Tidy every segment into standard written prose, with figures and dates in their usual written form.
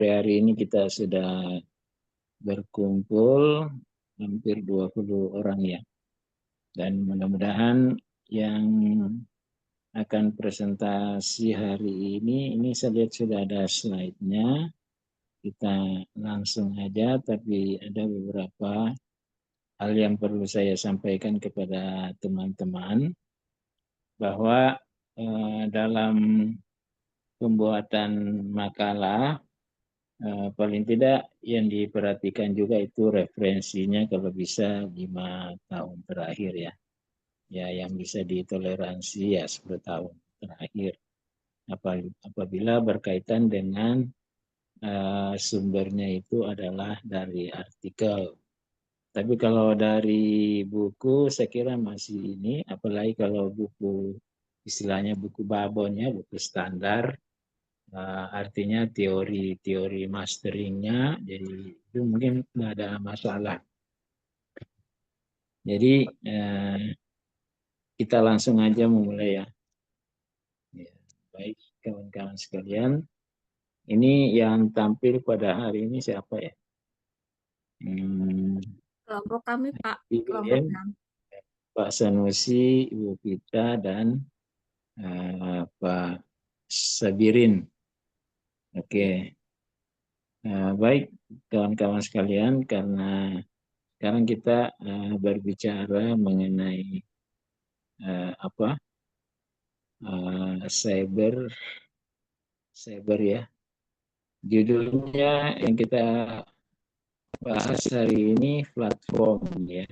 sampai hari ini kita sudah berkumpul hampir 20 orang ya. Dan mudah-mudahan yang akan presentasi hari ini saya lihat sudah ada slide-nya. Kita langsung aja, tapi ada beberapa hal yang perlu saya sampaikan kepada teman-teman bahwa dalam pembuatan makalah paling tidak yang diperhatikan juga itu referensinya kalau bisa 5 tahun terakhir ya. Ya yang bisa ditoleransi ya 10 tahun terakhir. Apabila berkaitan dengan sumbernya itu adalah dari artikel. Tapi kalau dari buku saya kira masih ini, apalagi kalau buku istilahnya buku babonnya, buku standar, artinya teori masteringnya, jadi itu mungkin tidak ada masalah. Jadi kita langsung aja memulai ya. Baik kawan-kawan sekalian, ini yang tampil pada hari ini siapa ya? Kelompok kami Pak, kelompok IBM, 6. Pak Sanusi, Ibu Vita, dan Pak Sabirin. Oke. Baik kawan-kawan sekalian, karena sekarang kita berbicara mengenai cyber ya. Judulnya yang kita bahas hari ini platform ya,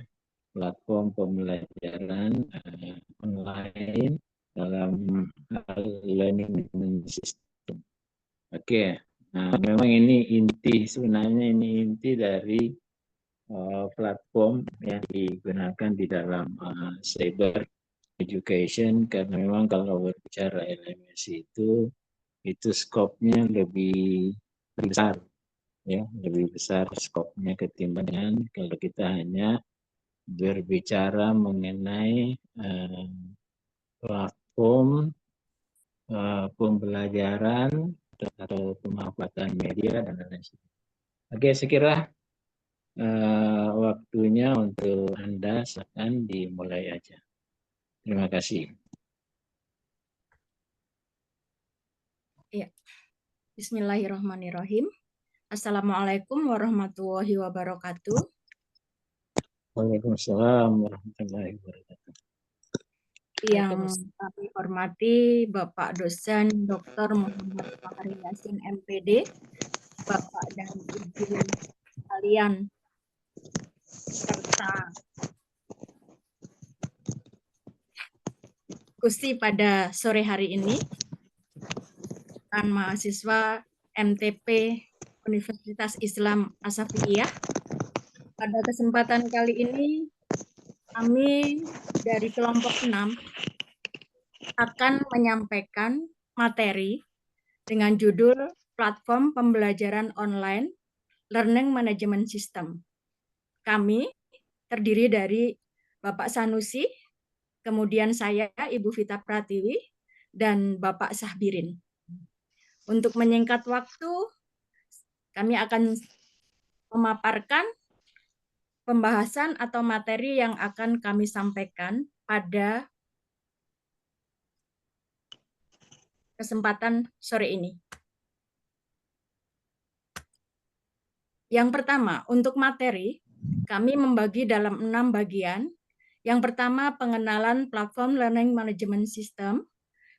platform pembelajaran online dalam hal learning management system. Oke, nah memang ini sebenarnya ini inti dari platform yang digunakan di dalam cyber education, karena memang kalau berbicara LMS itu skopnya lebih besar ya, lebih besar skopnya ketimbang kalau kita hanya berbicara mengenai platform pembelajaran atau pemanfaatan media dan lain-lain. Oke, saya kira waktunya untuk Anda silakan dimulai aja. Terima kasih. Ya. Bismillahirrahmanirrahim. Assalamualaikum warahmatullahi wabarakatuh. Waalaikumsalam warahmatullahi wabarakatuh. Yang kami hormati Bapak dosen Dr. Muhammad Fahri Yasin MPD, Bapak dan Ibu sekalian, serta diskusi pada sore hari ini, dan mahasiswa MTP Universitas Islam Asafiyah. Pada kesempatan kali ini, kami dari kelompok 6 akan menyampaikan materi dengan judul Platform Pembelajaran Online Learning Management System. Kami terdiri dari Bapak Sanusi, kemudian saya, Ibu Vita Pratiwi, dan Bapak Sahbirin. Untuk menyingkat waktu, kami akan memaparkan pembahasan atau materi yang akan kami sampaikan pada kesempatan sore ini. Yang pertama, untuk materi, kami membagi dalam 6 bagian. Yang pertama, pengenalan platform Learning Management System.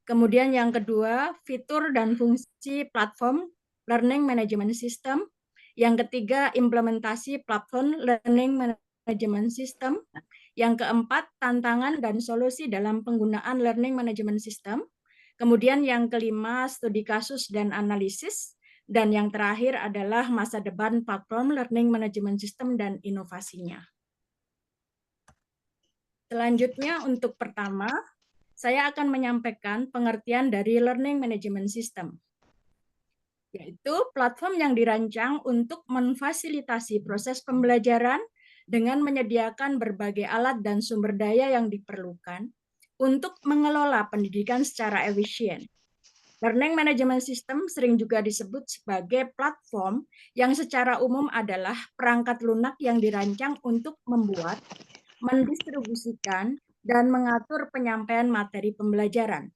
Kemudian yang kedua, fitur dan fungsi platform Learning Management System. Yang ketiga, implementasi platform Learning Management System. Yang keempat, tantangan dan solusi dalam penggunaan Learning Management System. Kemudian yang kelima, studi kasus dan analisis. Dan yang terakhir adalah masa depan platform Learning Management System dan inovasinya. Selanjutnya untuk pertama, saya akan menyampaikan pengertian dari Learning Management System, yaitu platform yang dirancang untuk memfasilitasi proses pembelajaran dengan menyediakan berbagai alat dan sumber daya yang diperlukan untuk mengelola pendidikan secara efisien. Learning Management System sering juga disebut sebagai platform yang secara umum adalah perangkat lunak yang dirancang untuk membuat, mendistribusikan, dan mengatur penyampaian materi pembelajaran.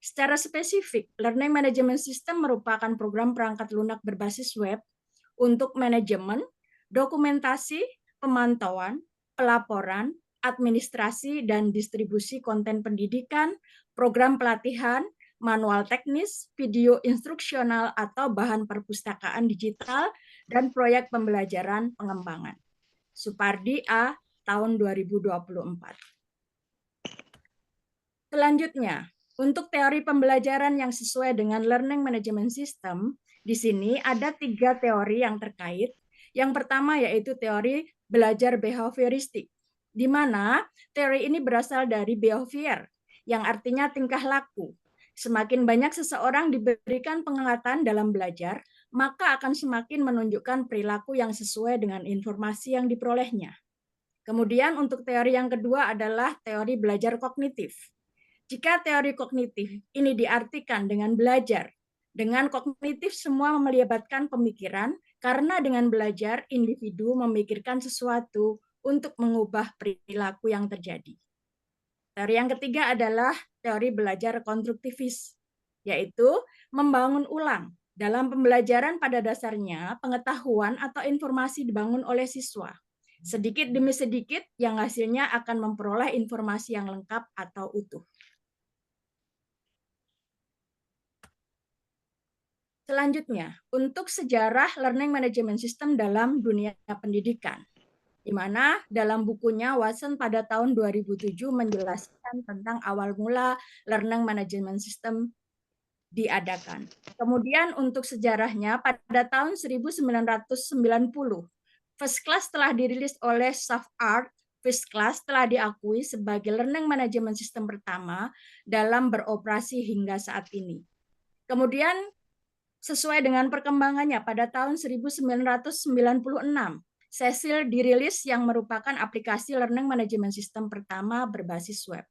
Secara spesifik, Learning Management System merupakan program perangkat lunak berbasis web untuk manajemen, dokumentasi, pemantauan, pelaporan, administrasi, dan distribusi konten pendidikan, program pelatihan, manual teknis, video instruksional atau bahan perpustakaan digital, dan proyek pembelajaran pengembangan. Supardi A. tahun 2024. Selanjutnya, untuk teori pembelajaran yang sesuai dengan Learning Management System, di sini ada 3 teori yang terkait. Yang pertama yaitu teori belajar behavioristik, di mana teori ini berasal dari behavior, yang artinya tingkah laku. Semakin banyak seseorang diberikan penguatan dalam belajar, maka akan semakin menunjukkan perilaku yang sesuai dengan informasi yang diperolehnya. Kemudian untuk teori yang kedua adalah teori belajar kognitif. Jika teori kognitif ini diartikan dengan belajar, dengan kognitif semua melibatkan pemikiran, karena dengan belajar individu memikirkan sesuatu untuk mengubah perilaku yang terjadi. Teori yang ketiga adalah teori belajar konstruktivis, yaitu membangun ulang. Dalam pembelajaran pada dasarnya, pengetahuan atau informasi dibangun oleh siswa. Sedikit demi sedikit yang hasilnya akan memperoleh informasi yang lengkap atau utuh. Selanjutnya, untuk sejarah Learning Management System dalam dunia pendidikan, di mana dalam bukunya Watson pada tahun 2007 menjelaskan tentang awal mula Learning Management System diadakan. Kemudian untuk sejarahnya pada tahun 1990, First Class telah dirilis oleh SafeArt. First Class telah diakui sebagai Learning Management System pertama dalam beroperasi hingga saat ini. Kemudian sesuai dengan perkembangannya pada tahun 1996, Cecil dirilis yang merupakan aplikasi Learning Management System pertama berbasis web.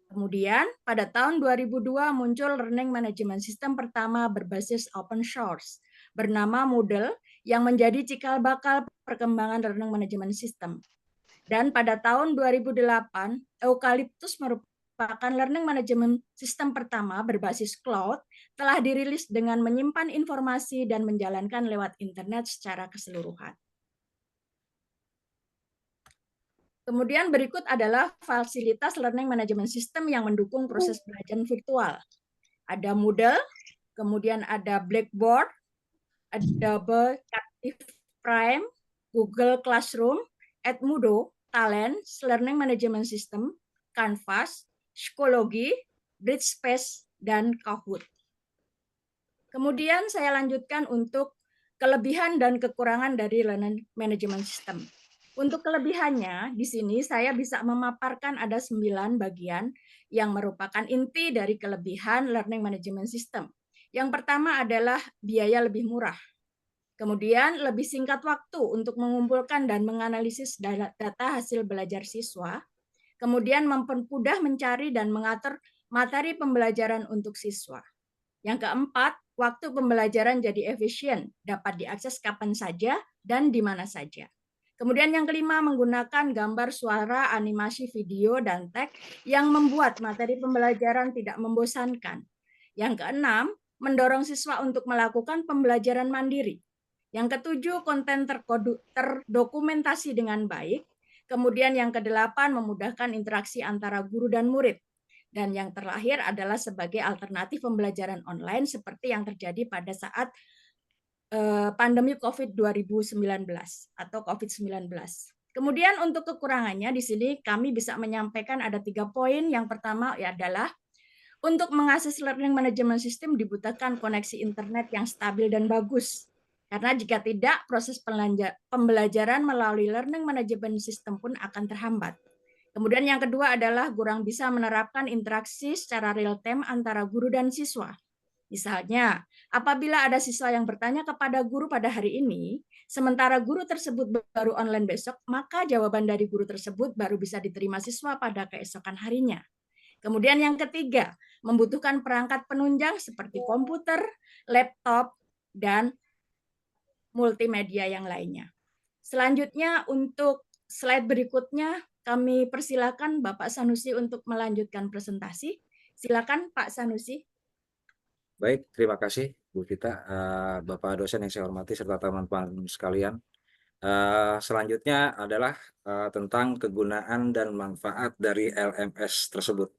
Kemudian pada tahun 2002 muncul Learning Management System pertama berbasis open source bernama Moodle yang menjadi cikal bakal perkembangan Learning Management System. Dan pada tahun 2008, Eucalyptus merupakan Learning Management System pertama berbasis cloud telah dirilis dengan menyimpan informasi dan menjalankan lewat internet secara keseluruhan. Kemudian berikut adalah fasilitas Learning Management System yang mendukung proses belajar virtual. Ada Moodle, kemudian ada Blackboard, ada Captive Prime, Google Classroom, Edmodo, Talents, Learning Management System, Canvas, Psikologi, Bridgespace, dan Kahoot. Kemudian saya lanjutkan untuk kelebihan dan kekurangan dari Learning Management System. Untuk kelebihannya, di sini saya bisa memaparkan ada 9 bagian yang merupakan inti dari kelebihan Learning Management System. Yang pertama adalah biaya lebih murah. Kemudian lebih singkat waktu untuk mengumpulkan dan menganalisis data hasil belajar siswa. Kemudian mempermudah mencari dan mengatur materi pembelajaran untuk siswa. Yang keempat, waktu pembelajaran jadi efisien, dapat diakses kapan saja dan di mana saja. Kemudian yang kelima, menggunakan gambar, suara, animasi, video, dan teks yang membuat materi pembelajaran tidak membosankan. Yang keenam, mendorong siswa untuk melakukan pembelajaran mandiri. Yang ketujuh, konten terdokumentasi dengan baik. Kemudian yang kedelapan, memudahkan interaksi antara guru dan murid. Dan yang terakhir adalah sebagai alternatif pembelajaran online seperti yang terjadi pada saat pandemi COVID 2019 atau COVID-19. Kemudian untuk kekurangannya di sini kami bisa menyampaikan ada 3 poin. Yang pertama adalah untuk mengakses Learning Management System dibutuhkan koneksi internet yang stabil dan bagus. Karena jika tidak, proses pembelajaran melalui Learning Management System pun akan terhambat. Kemudian yang kedua adalah kurang bisa menerapkan interaksi secara real time antara guru dan siswa. Misalnya, apabila ada siswa yang bertanya kepada guru pada hari ini, sementara guru tersebut baru online besok, maka jawaban dari guru tersebut baru bisa diterima siswa pada keesokan harinya. Kemudian yang ketiga, membutuhkan perangkat penunjang seperti komputer, laptop, dan multimedia yang lainnya. Selanjutnya untuk slide berikutnya kami persilakan Bapak Sanusi untuk melanjutkan presentasi. Silakan Pak Sanusi. Baik, terima kasih Bu Vita, Bapak dosen yang saya hormati serta teman-teman sekalian. Selanjutnya adalah tentang kegunaan dan manfaat dari LMS tersebut.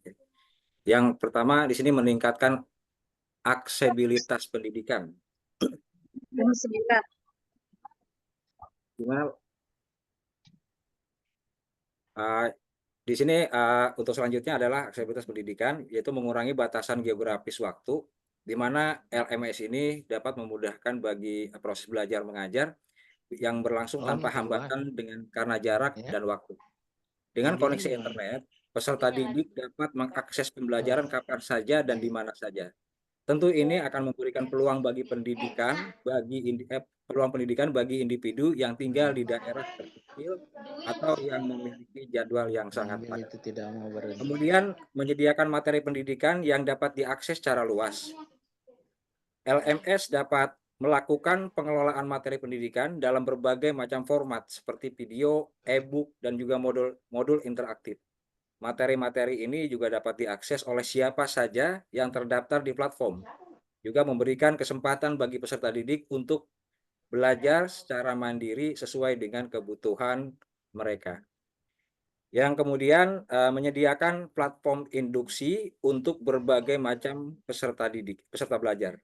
Yang pertama di sini meningkatkan aksesibilitas pendidikan. Dimana, di sini untuk selanjutnya adalah aksesibilitas pendidikan, yaitu mengurangi batasan geografis waktu, di mana LMS ini dapat memudahkan bagi proses belajar mengajar yang berlangsung tanpa hambatan karena jarak dan waktu. Dengan koneksi internet, peserta didik dapat mengakses pembelajaran kapan saja dan di mana saja. Tentu ini akan memberikan peluang pendidikan bagi individu yang tinggal di daerah terpencil atau yang memiliki jadwal yang sangat padat. Kemudian menyediakan materi pendidikan yang dapat diakses secara luas. LMS dapat melakukan pengelolaan materi pendidikan dalam berbagai macam format seperti video, e-book, dan juga modul interaktif. Materi-materi ini juga dapat diakses oleh siapa saja yang terdaftar di platform. Juga memberikan kesempatan bagi peserta didik untuk belajar secara mandiri sesuai dengan kebutuhan mereka. Yang kemudian menyediakan platform induksi untuk berbagai macam peserta belajar.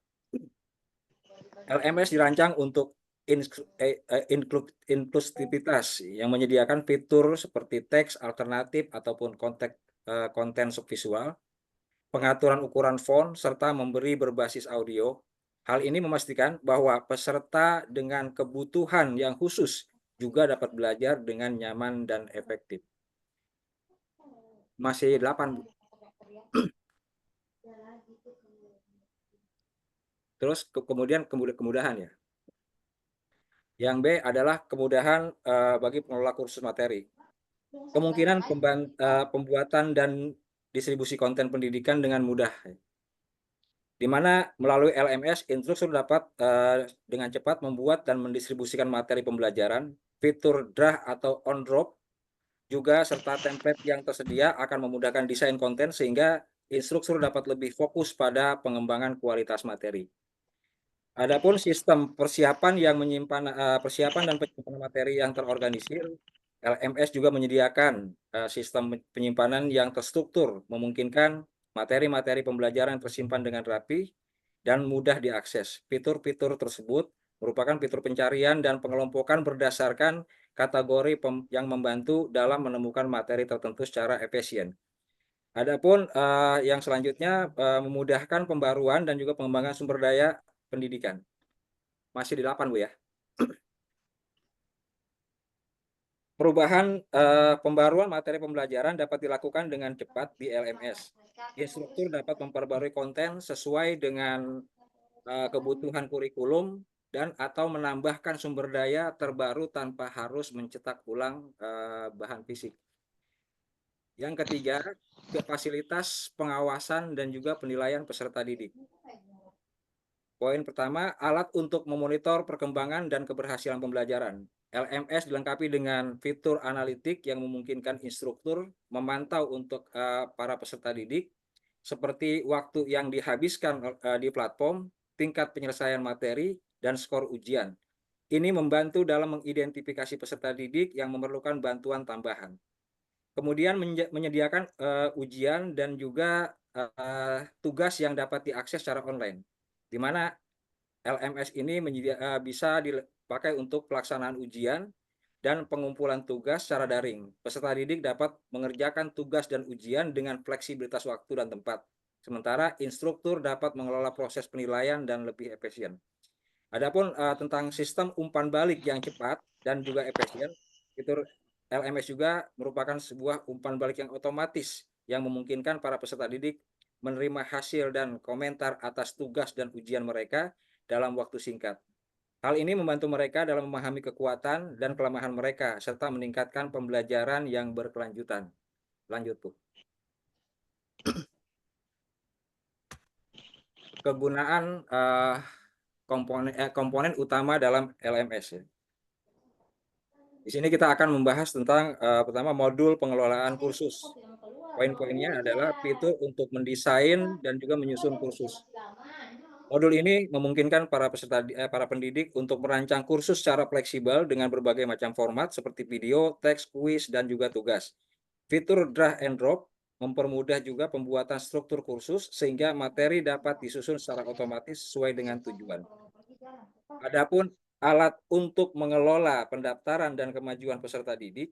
LMS dirancang untuk inklusivitas yang menyediakan fitur seperti teks alternatif ataupun konten visual, pengaturan ukuran font, serta memberi berbasis audio. Hal ini memastikan bahwa peserta dengan kebutuhan yang khusus juga dapat belajar dengan nyaman dan efektif. Masih 8, Bu. Terus kemudian kemudahan ya. Yang B adalah kemudahan bagi pengelola kursus materi. Kemungkinan pembuatan dan distribusi konten pendidikan dengan mudah, di mana melalui LMS instruktur dapat dengan cepat membuat dan mendistribusikan materi pembelajaran. Fitur drag atau on drop juga serta template yang tersedia akan memudahkan desain konten sehingga instruktur dapat lebih fokus pada pengembangan kualitas materi. Adapun sistem persiapan dan penyimpanan materi yang terorganisir, LMS juga menyediakan sistem penyimpanan yang terstruktur, memungkinkan materi-materi pembelajaran tersimpan dengan rapi dan mudah diakses. Fitur-fitur tersebut merupakan fitur pencarian dan pengelompokan berdasarkan kategori yang membantu dalam menemukan materi tertentu secara efisien. Adapun yang selanjutnya memudahkan pembaruan dan juga pengembangan sumber daya pendidikan. Masih di 8, Bu ya. Perubahan pembaruan materi pembelajaran dapat dilakukan dengan cepat di LMS. Instruktur dapat memperbarui konten sesuai dengan kebutuhan kurikulum dan atau menambahkan sumber daya terbaru tanpa harus mencetak ulang bahan fisik. Yang ketiga, fasilitas pengawasan dan juga penilaian peserta didik. Poin pertama, alat untuk memonitor perkembangan dan keberhasilan pembelajaran. LMS dilengkapi dengan fitur analitik yang memungkinkan instruktur memantau untuk para peserta didik, seperti waktu yang dihabiskan di platform, tingkat penyelesaian materi, dan skor ujian. Ini membantu dalam mengidentifikasi peserta didik yang memerlukan bantuan tambahan. Kemudian menyediakan ujian dan juga tugas yang dapat diakses secara online, di mana LMS ini bisa dipakai untuk pelaksanaan ujian dan pengumpulan tugas secara daring. Peserta didik dapat mengerjakan tugas dan ujian dengan fleksibilitas waktu dan tempat. Sementara instruktur dapat mengelola proses penilaian dan lebih efisien. Adapun tentang sistem umpan balik yang cepat dan juga efisien, fitur LMS juga merupakan sebuah umpan balik yang otomatis yang memungkinkan para peserta didik menerima hasil dan komentar atas tugas dan ujian mereka dalam waktu singkat. Hal ini membantu mereka dalam memahami kekuatan dan kelemahan mereka, serta meningkatkan pembelajaran yang berkelanjutan. Lanjut, Bu. Kegunaan komponen utama dalam LMS ya. Di sini kita akan membahas tentang pertama modul pengelolaan kursus. Poin-poinnya adalah fitur untuk mendesain dan juga menyusun kursus. Modul ini memungkinkan para pendidik untuk merancang kursus secara fleksibel dengan berbagai macam format seperti video, teks, kuis, dan juga tugas. Fitur drag and drop mempermudah juga pembuatan struktur kursus sehingga materi dapat disusun secara otomatis sesuai dengan tujuan. Adapun alat untuk mengelola pendaftaran dan kemajuan peserta didik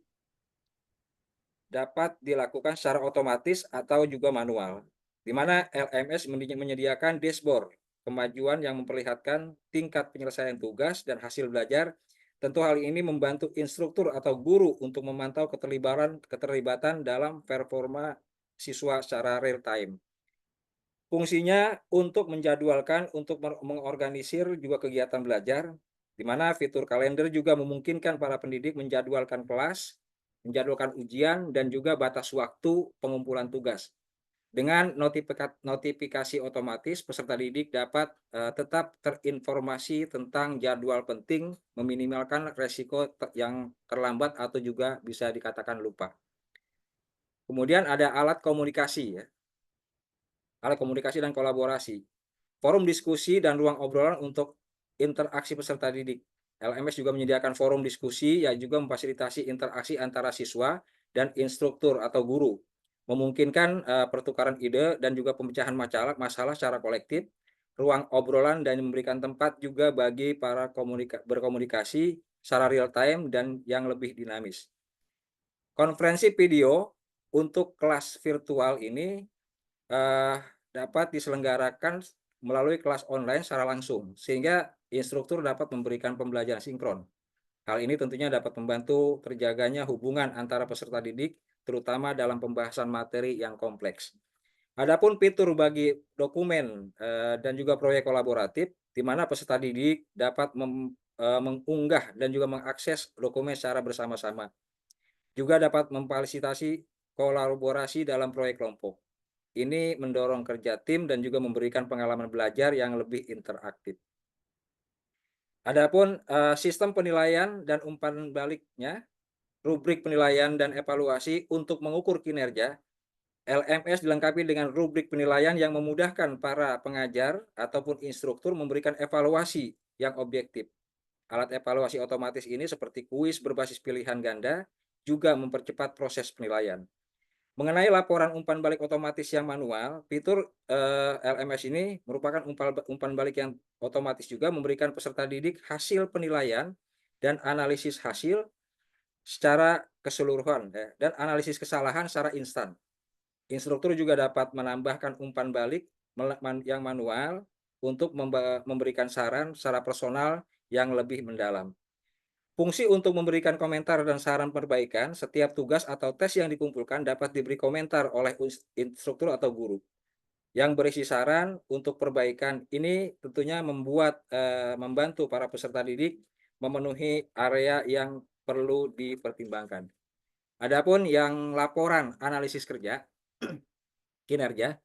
dapat dilakukan secara otomatis atau juga manual, di mana LMS menyediakan dashboard kemajuan yang memperlihatkan tingkat penyelesaian tugas dan hasil belajar. Tentu hal ini membantu instruktur atau guru untuk memantau keterlibatan dalam performa siswa secara real time. Fungsinya untuk menjadwalkan, untuk mengorganisir juga kegiatan belajar, di mana fitur kalender juga memungkinkan para pendidik menjadwalkan kelas, menjadwalkan ujian, dan juga batas waktu pengumpulan tugas. Dengan notifikasi otomatis, peserta didik dapat tetap terinformasi tentang jadwal penting, meminimalkan resiko yang terlambat atau juga bisa dikatakan lupa. Kemudian ada alat komunikasi ya. Alat komunikasi dan kolaborasi. Forum diskusi dan ruang obrolan untuk interaksi peserta didik. LMS juga menyediakan forum diskusi yang juga memfasilitasi interaksi antara siswa dan instruktur atau guru, memungkinkan pertukaran ide dan juga pemecahan masalah secara kolektif, ruang obrolan dan memberikan tempat juga bagi para berkomunikasi secara real time dan yang lebih dinamis. Konferensi video untuk kelas virtual ini dapat diselenggarakan melalui kelas online secara langsung, sehingga instruktur dapat memberikan pembelajaran sinkron. Hal ini tentunya dapat membantu terjaganya hubungan antara peserta didik, terutama dalam pembahasan materi yang kompleks. Adapun fitur bagi dokumen dan juga proyek kolaboratif, di mana peserta didik dapat mengunggah dan juga mengakses dokumen secara bersama-sama. Juga dapat memfasilitasi kolaborasi dalam proyek kelompok. Ini mendorong kerja tim dan juga memberikan pengalaman belajar yang lebih interaktif. Adapun sistem penilaian dan umpan baliknya, rubrik penilaian dan evaluasi untuk mengukur kinerja, LMS dilengkapi dengan rubrik penilaian yang memudahkan para pengajar ataupun instruktur memberikan evaluasi yang objektif. Alat evaluasi otomatis ini seperti kuis berbasis pilihan ganda juga mempercepat proses penilaian. Mengenai laporan umpan balik otomatis yang manual, fitur LMS ini merupakan umpan balik yang otomatis juga memberikan peserta didik hasil penilaian dan analisis hasil secara keseluruhan dan analisis kesalahan secara instan. Instruktur juga dapat menambahkan umpan balik yang manual untuk memberikan saran secara personal yang lebih mendalam. Fungsi untuk memberikan komentar dan saran perbaikan, setiap tugas atau tes yang dikumpulkan dapat diberi komentar oleh instruktur atau guru yang berisi saran untuk perbaikan. Ini tentunya membantu para peserta didik memenuhi area yang perlu dipertimbangkan. Adapun yang laporan analisis kerja, kinerja,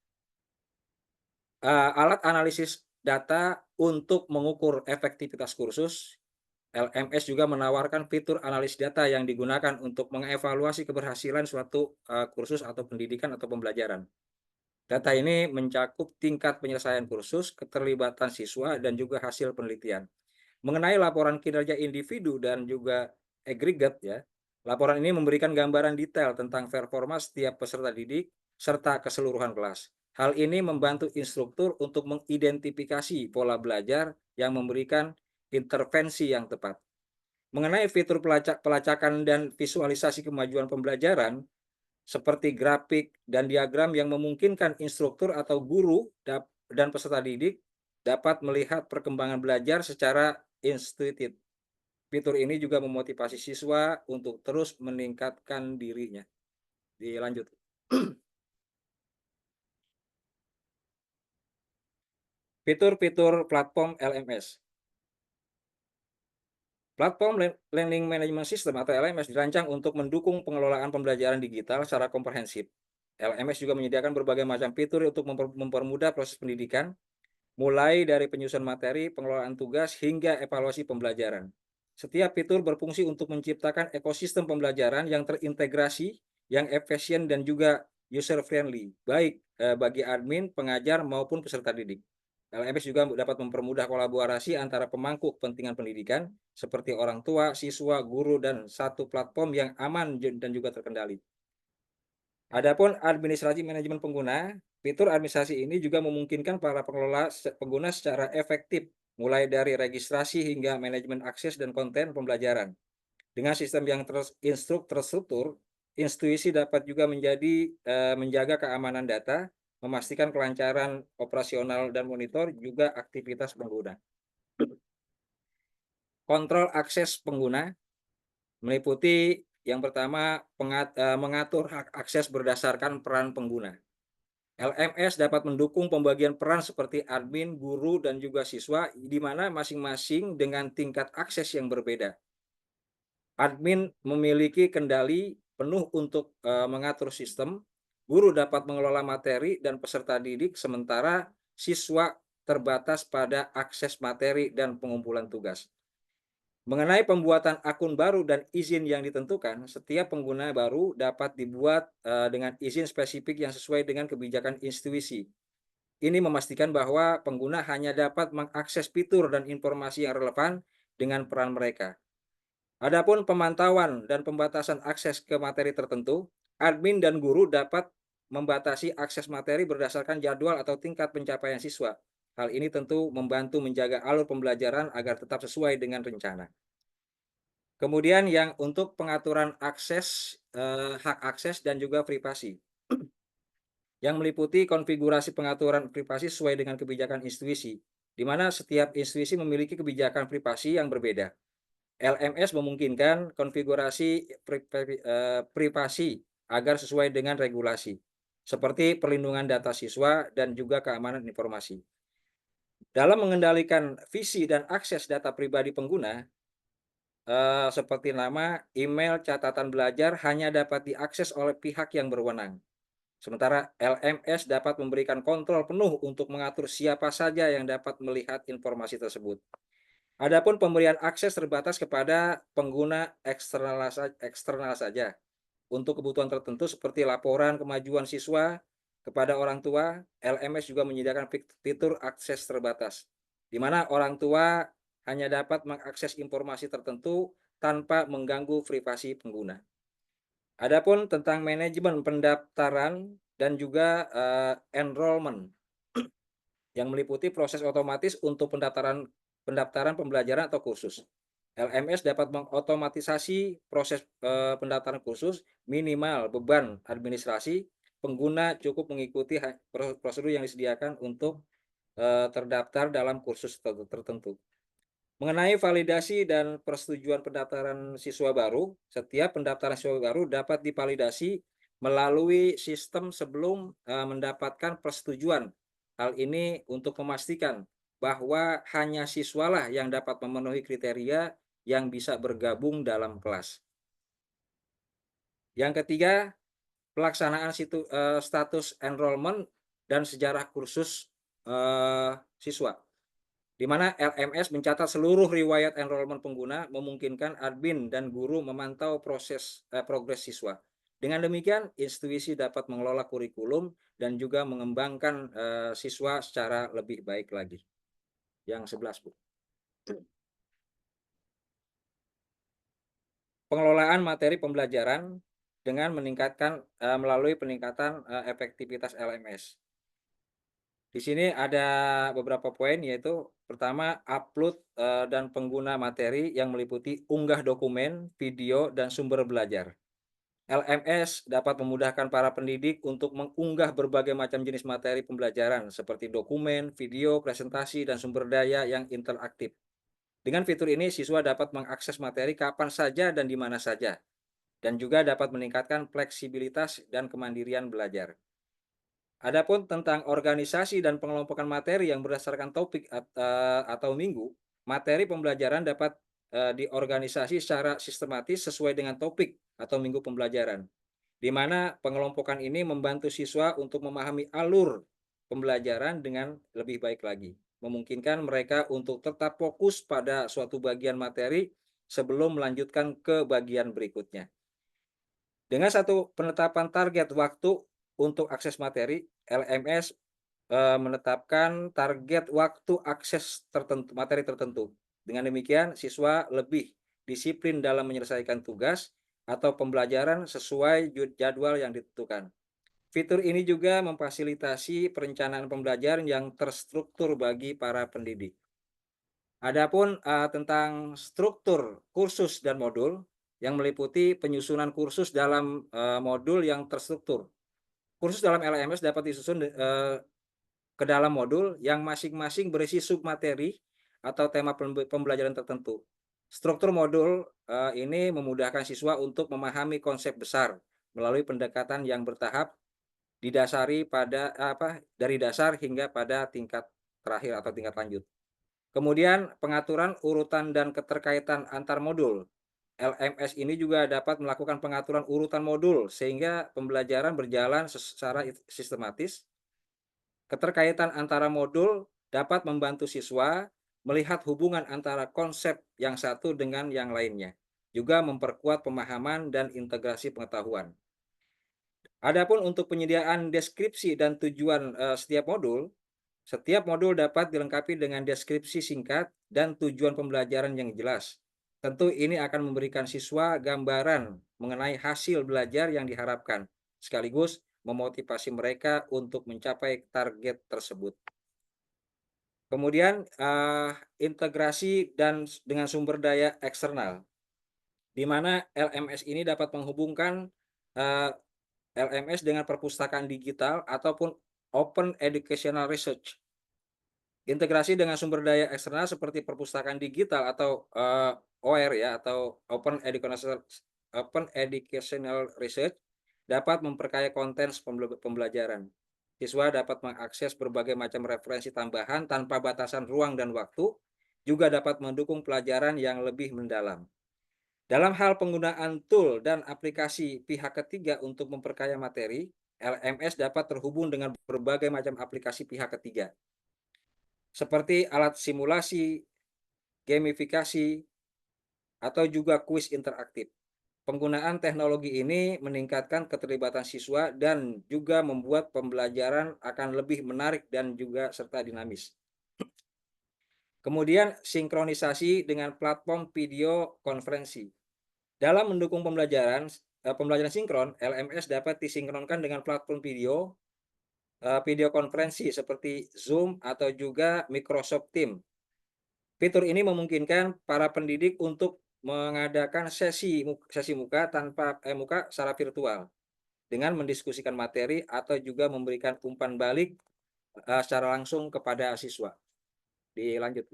alat analisis data untuk mengukur efektivitas kursus. LMS juga menawarkan fitur analis data yang digunakan untuk mengevaluasi keberhasilan suatu kursus atau pendidikan atau pembelajaran. Data ini mencakup tingkat penyelesaian kursus, keterlibatan siswa, dan juga hasil penelitian. Mengenai laporan kinerja individu dan juga agregat ya, laporan ini memberikan gambaran detail tentang performa setiap peserta didik serta keseluruhan kelas. Hal ini membantu instruktur untuk mengidentifikasi pola belajar yang memberikan intervensi yang tepat. Mengenai fitur pelacakan dan visualisasi kemajuan pembelajaran, seperti grafik dan diagram yang memungkinkan instruktur atau guru dan peserta didik dapat melihat perkembangan belajar secara intuitif. Fitur ini juga memotivasi siswa untuk terus meningkatkan dirinya. Dilanjut. Fitur-fitur platform LMS. Platform Learning Management System atau LMS dirancang untuk mendukung pengelolaan pembelajaran digital secara komprehensif. LMS juga menyediakan berbagai macam fitur untuk mempermudah proses pendidikan, mulai dari penyusunan materi, pengelolaan tugas, hingga evaluasi pembelajaran. Setiap fitur berfungsi untuk menciptakan ekosistem pembelajaran yang terintegrasi, yang efisien, dan juga user-friendly, baik bagi admin, pengajar, maupun peserta didik. LMS juga dapat mempermudah kolaborasi antara pemangku kepentingan pendidikan, seperti orang tua, siswa, guru, dan satu platform yang aman dan juga terkendali. Adapun administrasi manajemen pengguna, fitur administrasi ini juga memungkinkan para pengguna secara efektif, mulai dari registrasi hingga manajemen akses dan konten pembelajaran. Dengan sistem yang terstruktur, institusi dapat juga menjaga keamanan data, memastikan kelancaran operasional dan monitor juga aktivitas pengguna. Kontrol akses pengguna meliputi yang pertama mengatur hak akses berdasarkan peran pengguna. LMS dapat mendukung pembagian peran seperti admin, guru, dan juga siswa, di mana masing-masing dengan tingkat akses yang berbeda. Admin memiliki kendali penuh untuk mengatur sistem, guru dapat mengelola materi dan peserta didik, sementara siswa terbatas pada akses materi dan pengumpulan tugas. Mengenai pembuatan akun baru dan izin yang ditentukan, setiap pengguna baru dapat dibuat dengan izin spesifik yang sesuai dengan kebijakan institusi. Ini memastikan bahwa pengguna hanya dapat mengakses fitur dan informasi yang relevan dengan peran mereka. Adapun pemantauan dan pembatasan akses ke materi tertentu, admin dan guru dapat membatasi akses materi berdasarkan jadwal atau tingkat pencapaian siswa. Hal ini tentu membantu menjaga alur pembelajaran agar tetap sesuai dengan rencana. Kemudian yang untuk pengaturan akses, hak akses dan juga privasi, yang meliputi konfigurasi pengaturan privasi sesuai dengan kebijakan institusi, di mana setiap institusi memiliki kebijakan privasi yang berbeda. LMS memungkinkan konfigurasi privasi agar sesuai dengan regulasi, seperti perlindungan data siswa dan juga keamanan informasi. Dalam mengendalikan visi dan akses data pribadi pengguna, seperti nama, email, catatan belajar hanya dapat diakses oleh pihak yang berwenang. Sementara LMS dapat memberikan kontrol penuh untuk mengatur siapa saja yang dapat melihat informasi tersebut. Adapun pemberian akses terbatas kepada pengguna eksternal saja. Untuk kebutuhan tertentu seperti laporan kemajuan siswa kepada orang tua, LMS juga menyediakan fitur akses terbatas, di mana orang tua hanya dapat mengakses informasi tertentu tanpa mengganggu privasi pengguna. Adapun tentang manajemen pendaftaran dan juga enrollment, yang meliputi proses otomatis untuk pendaftaran pembelajaran atau kursus. LMS dapat mengotomatisasi proses pendaftaran kursus, minimal beban administrasi, pengguna cukup mengikuti prosedur yang disediakan untuk terdaftar dalam kursus tertentu. Mengenai validasi dan persetujuan pendaftaran siswa baru, setiap pendaftaran siswa baru dapat divalidasi melalui sistem sebelum mendapatkan persetujuan. Hal ini untuk memastikan bahwa hanya siswalah yang dapat memenuhi kriteria yang bisa bergabung dalam kelas. Yang ketiga, pelaksanaan status enrollment dan sejarah kursus siswa, di mana LMS mencatat seluruh riwayat enrollment pengguna, memungkinkan admin dan guru memantau progres siswa. Dengan demikian, institusi dapat mengelola kurikulum dan juga mengembangkan siswa secara lebih baik lagi. Yang 11, Bu. Pengelolaan materi pembelajaran dengan meningkatkan melalui peningkatan efektivitas LMS. Di sini ada beberapa poin, yaitu pertama, upload dan pengguna materi yang meliputi unggah dokumen, video, dan sumber belajar. LMS dapat memudahkan para pendidik untuk mengunggah berbagai macam jenis materi pembelajaran seperti dokumen, video, presentasi, dan sumber daya yang interaktif. Dengan fitur ini, siswa dapat mengakses materi kapan saja dan di mana saja, dan juga dapat meningkatkan fleksibilitas dan kemandirian belajar. Adapun tentang organisasi dan pengelompokan materi yang berdasarkan topik atau minggu, materi pembelajaran dapat diorganisasi secara sistematis sesuai dengan topik atau minggu pembelajaran. di mana pengelompokan ini membantu siswa untuk memahami alur pembelajaran dengan lebih baik lagi, memungkinkan mereka untuk tetap fokus pada suatu bagian materi sebelum melanjutkan ke bagian berikutnya. Dengan satu penetapan target waktu untuk akses materi, LMS menetapkan target waktu akses materi tertentu. Dengan demikian, siswa lebih disiplin dalam menyelesaikan tugas atau pembelajaran sesuai jadwal yang ditentukan. Fitur ini juga memfasilitasi perencanaan pembelajaran yang terstruktur bagi para pendidik. Adapun tentang struktur kursus dan modul yang meliputi penyusunan kursus dalam modul yang terstruktur. Kursus dalam LMS dapat disusun ke dalam modul yang masing-masing berisi submateri atau tema pembelajaran tertentu. Struktur modul ini memudahkan siswa untuk memahami konsep besar melalui pendekatan yang bertahap didasari pada dari dasar hingga pada tingkat terakhir atau tingkat lanjut. Kemudian pengaturan urutan dan keterkaitan antar modul. LMS ini juga dapat melakukan pengaturan urutan modul sehingga pembelajaran berjalan secara sistematis. Keterkaitan antara modul dapat membantu siswa melihat hubungan antara konsep yang satu dengan yang lainnya, juga memperkuat pemahaman dan integrasi pengetahuan. Adapun untuk penyediaan deskripsi dan tujuan setiap modul dapat dilengkapi dengan deskripsi singkat dan tujuan pembelajaran yang jelas. Tentu ini akan memberikan siswa gambaran mengenai hasil belajar yang diharapkan, sekaligus memotivasi mereka untuk mencapai target tersebut. Kemudian integrasi dengan sumber daya eksternal, di mana LMS ini dapat menghubungkan LMS dengan perpustakaan digital ataupun Open Educational Research. Integrasi dengan sumber daya eksternal seperti perpustakaan digital atau OER ya, atau Open Educational Research dapat memperkaya konten pembelajaran. Siswa dapat mengakses berbagai macam referensi tambahan tanpa batasan ruang dan waktu, juga dapat mendukung pelajaran yang lebih mendalam. Dalam hal penggunaan tool dan aplikasi pihak ketiga untuk memperkaya materi, LMS dapat terhubung dengan berbagai macam aplikasi pihak ketiga, seperti alat simulasi, gamifikasi, atau juga kuis interaktif. Penggunaan teknologi ini meningkatkan keterlibatan siswa dan juga membuat pembelajaran akan lebih menarik dan juga serta dinamis. Kemudian sinkronisasi dengan platform video konferensi. Dalam mendukung pembelajaran sinkron, LMS dapat disinkronkan dengan platform video konferensi seperti Zoom atau juga Microsoft Teams. Fitur ini memungkinkan para pendidik untuk mengadakan sesi muka secara virtual dengan mendiskusikan materi atau juga memberikan umpan balik secara langsung kepada siswa. Dilanjut.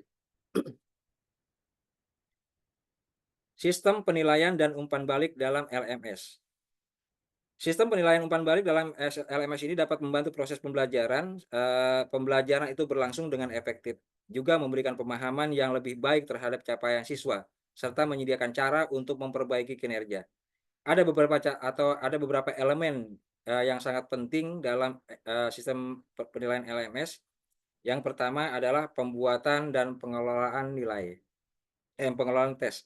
Sistem penilaian dan umpan balik dalam LMS. Sistem penilaian umpan balik dalam LMS ini dapat membantu proses pembelajaran. Pembelajaran itu berlangsung dengan efektif, juga memberikan pemahaman yang lebih baik terhadap capaian siswa, serta menyediakan cara untuk memperbaiki kinerja. Ada beberapa elemen yang sangat penting dalam sistem penilaian LMS. Yang pertama adalah pembuatan dan pengelolaan pengelolaan tes,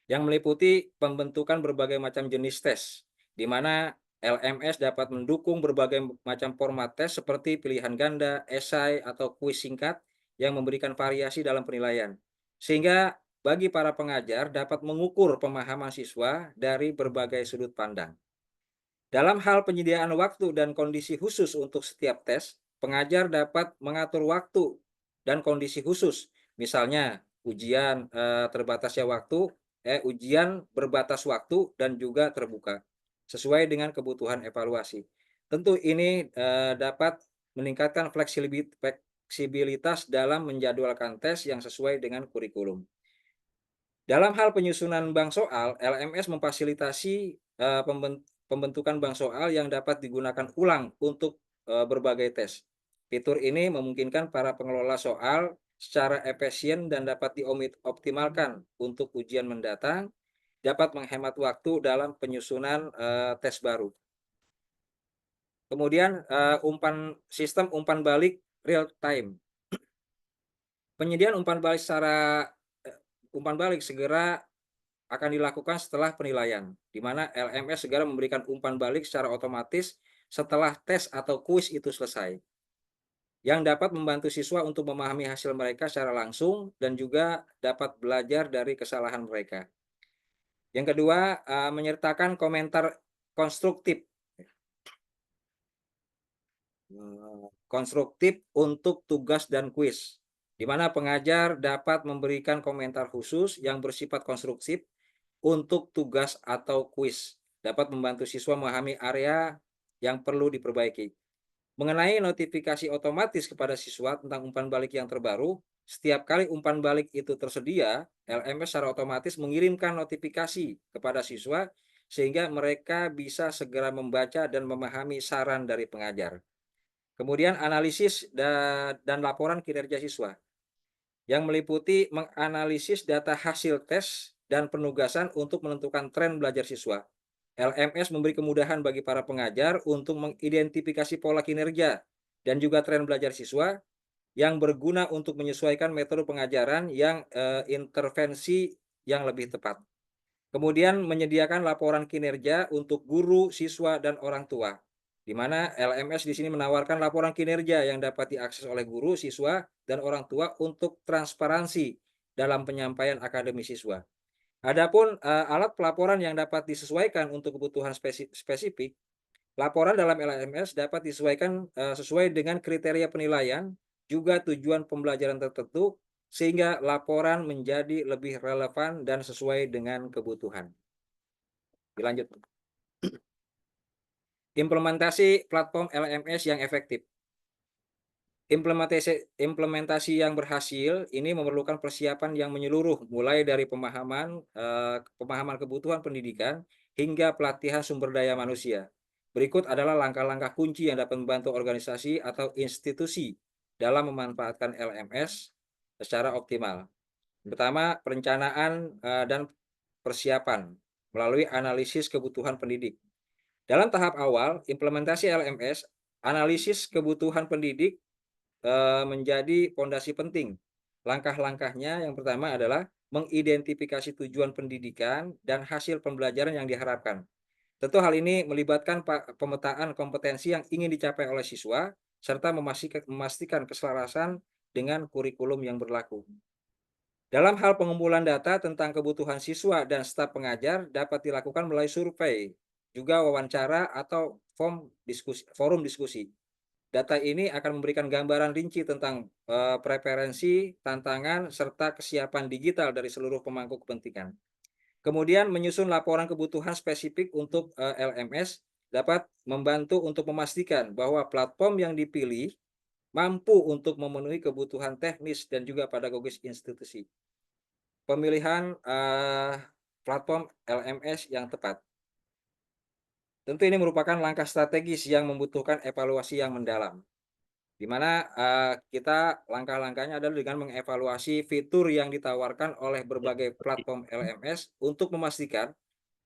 yang meliputi pembentukan berbagai macam jenis tes, di mana LMS dapat mendukung berbagai macam format tes seperti pilihan ganda, esai, atau kuis singkat yang memberikan variasi dalam penilaian. Sehingga bagi para pengajar dapat mengukur pemahaman siswa dari berbagai sudut pandang. Dalam hal penyediaan waktu dan kondisi khusus untuk setiap tes, pengajar dapat mengatur waktu dan kondisi khusus. Misalnya ujian ujian berbatas waktu dan juga terbuka, sesuai dengan kebutuhan evaluasi. Tentu ini dapat meningkatkan fleksibilitas dalam menjadwalkan tes yang sesuai dengan kurikulum. Dalam hal penyusunan bank soal, LMS memfasilitasi pembentukan bank soal yang dapat digunakan ulang untuk berbagai tes. Fitur ini memungkinkan para pengelola soal secara efisien dan dapat dioptimalkan untuk ujian mendatang, dapat menghemat waktu dalam penyusunan tes baru. Kemudian sistem umpan balik real time. Penyediaan umpan balik segera akan dilakukan setelah penilaian, di mana LMS segera memberikan umpan balik secara otomatis setelah tes atau kuis itu selesai, yang dapat membantu siswa untuk memahami hasil mereka secara langsung dan juga dapat belajar dari kesalahan mereka. Yang kedua, menyertakan komentar konstruktif. Untuk tugas dan kuis, di mana pengajar dapat memberikan komentar khusus yang bersifat konstruktif untuk tugas atau kuis, dapat membantu siswa memahami area yang perlu diperbaiki. Mengenai notifikasi otomatis kepada siswa tentang umpan balik yang terbaru, setiap kali umpan balik itu tersedia, LMS secara otomatis mengirimkan notifikasi kepada siswa sehingga mereka bisa segera membaca dan memahami saran dari pengajar. Kemudian analisis dan laporan kinerja siswa, yang meliputi menganalisis data hasil tes dan penugasan untuk menentukan tren belajar siswa. LMS memberi kemudahan bagi para pengajar untuk mengidentifikasi pola kinerja dan juga tren belajar siswa yang berguna untuk menyesuaikan metode pengajaran yang intervensi yang lebih tepat. Kemudian menyediakan laporan kinerja untuk guru, siswa, dan orang tua, di mana LMS di sini menawarkan laporan kinerja yang dapat diakses oleh guru, siswa, dan orang tua untuk transparansi dalam penyampaian akademi siswa. Adapun alat pelaporan yang dapat disesuaikan untuk kebutuhan spesifik, laporan dalam LMS dapat disesuaikan sesuai dengan kriteria penilaian, juga tujuan pembelajaran tertentu, sehingga laporan menjadi lebih relevan dan sesuai dengan kebutuhan. Dilanjut. Implementasi platform LMS yang efektif. Implementasi yang berhasil ini memerlukan persiapan yang menyeluruh, mulai dari pemahaman kebutuhan pendidikan hingga pelatihan sumber daya manusia. Berikut adalah langkah-langkah kunci yang dapat membantu organisasi atau institusi dalam memanfaatkan LMS secara optimal. Pertama, perencanaan dan persiapan melalui analisis kebutuhan pendidik. Dalam tahap awal implementasi LMS, analisis kebutuhan pendidik menjadi fondasi penting. Langkah-langkahnya yang pertama adalah mengidentifikasi tujuan pendidikan dan hasil pembelajaran yang diharapkan. Tentu hal ini melibatkan pemetaan kompetensi yang ingin dicapai oleh siswa, serta memastikan keselarasan dengan kurikulum yang berlaku. Dalam hal pengumpulan data tentang kebutuhan siswa dan staf pengajar dapat dilakukan melalui survei, juga wawancara atau forum diskusi. Data ini akan memberikan gambaran rinci tentang preferensi, tantangan, serta kesiapan digital dari seluruh pemangku kepentingan. Kemudian menyusun laporan kebutuhan spesifik untuk LMS dapat membantu untuk memastikan bahwa platform yang dipilih mampu untuk memenuhi kebutuhan teknis dan juga pedagogis institusi. Pemilihan platform LMS yang tepat. Tentu ini merupakan langkah strategis yang membutuhkan evaluasi yang mendalam, di mana kita langkah-langkahnya adalah dengan mengevaluasi fitur yang ditawarkan oleh berbagai platform LMS untuk memastikan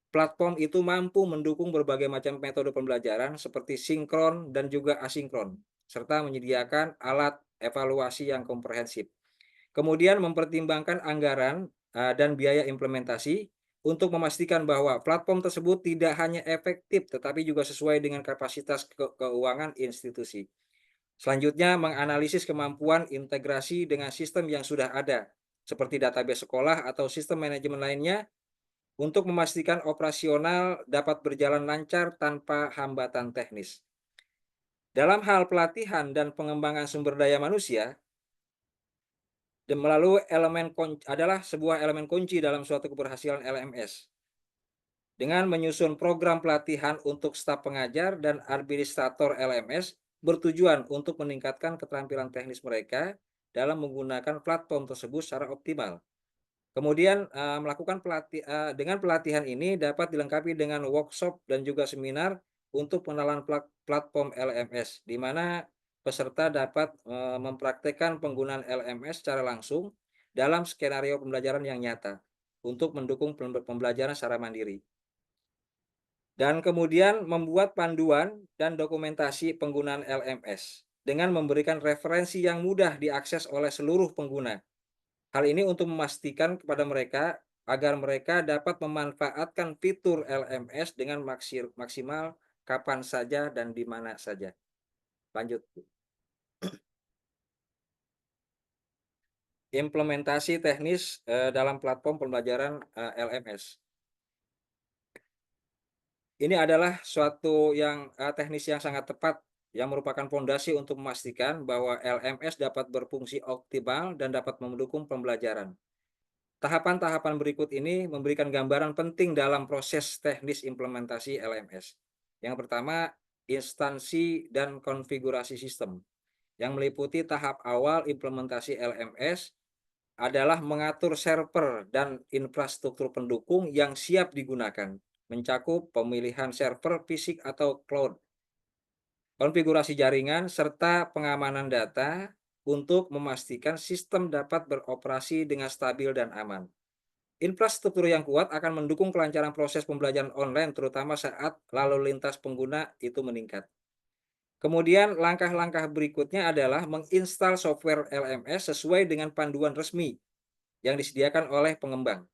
platform itu mampu mendukung berbagai macam metode pembelajaran seperti sinkron dan juga asinkron, serta menyediakan alat evaluasi yang komprehensif. Kemudian mempertimbangkan anggaran dan biaya implementasi untuk memastikan bahwa platform tersebut tidak hanya efektif tetapi juga sesuai dengan kapasitas keuangan institusi. Selanjutnya, menganalisis kemampuan integrasi dengan sistem yang sudah ada, seperti database sekolah atau sistem manajemen lainnya, untuk memastikan operasional dapat berjalan lancar tanpa hambatan teknis. Dalam hal pelatihan dan pengembangan sumber daya manusia, dan melalui adalah sebuah elemen kunci dalam suatu keberhasilan LMS. Dengan menyusun program pelatihan untuk staf pengajar dan administrator LMS bertujuan untuk meningkatkan keterampilan teknis mereka dalam menggunakan platform tersebut secara optimal. Kemudian dengan pelatihan ini dapat dilengkapi dengan workshop dan juga seminar untuk pengenalan platform LMS, di mana peserta dapat mempraktekkan penggunaan LMS secara langsung dalam skenario pembelajaran yang nyata. untuk mendukung pembelajaran secara mandiri. Dan kemudian membuat panduan dan dokumentasi penggunaan LMS dengan memberikan referensi yang mudah diakses oleh seluruh pengguna. Hal ini untuk memastikan kepada mereka agar mereka dapat memanfaatkan fitur LMS dengan maksimal kapan saja dan di mana saja. Lanjut. Implementasi teknis dalam platform pembelajaran LMS. Ini adalah suatu yang teknis yang sangat tepat yang merupakan fondasi untuk memastikan bahwa LMS dapat berfungsi optimal dan dapat mendukung pembelajaran. Tahapan-tahapan berikut ini memberikan gambaran penting dalam proses teknis implementasi LMS. Yang pertama, instansi dan konfigurasi sistem. Yang meliputi tahap awal implementasi LMS adalah mengatur server dan infrastruktur pendukung yang siap digunakan, mencakup pemilihan server fisik atau cloud, konfigurasi jaringan, serta pengamanan data untuk memastikan sistem dapat beroperasi dengan stabil dan aman. Infrastruktur yang kuat akan mendukung kelancaran proses pembelajaran online, terutama saat lalu lintas pengguna itu meningkat. Kemudian langkah-langkah berikutnya adalah menginstal software LMS sesuai dengan panduan resmi yang disediakan oleh pengembang.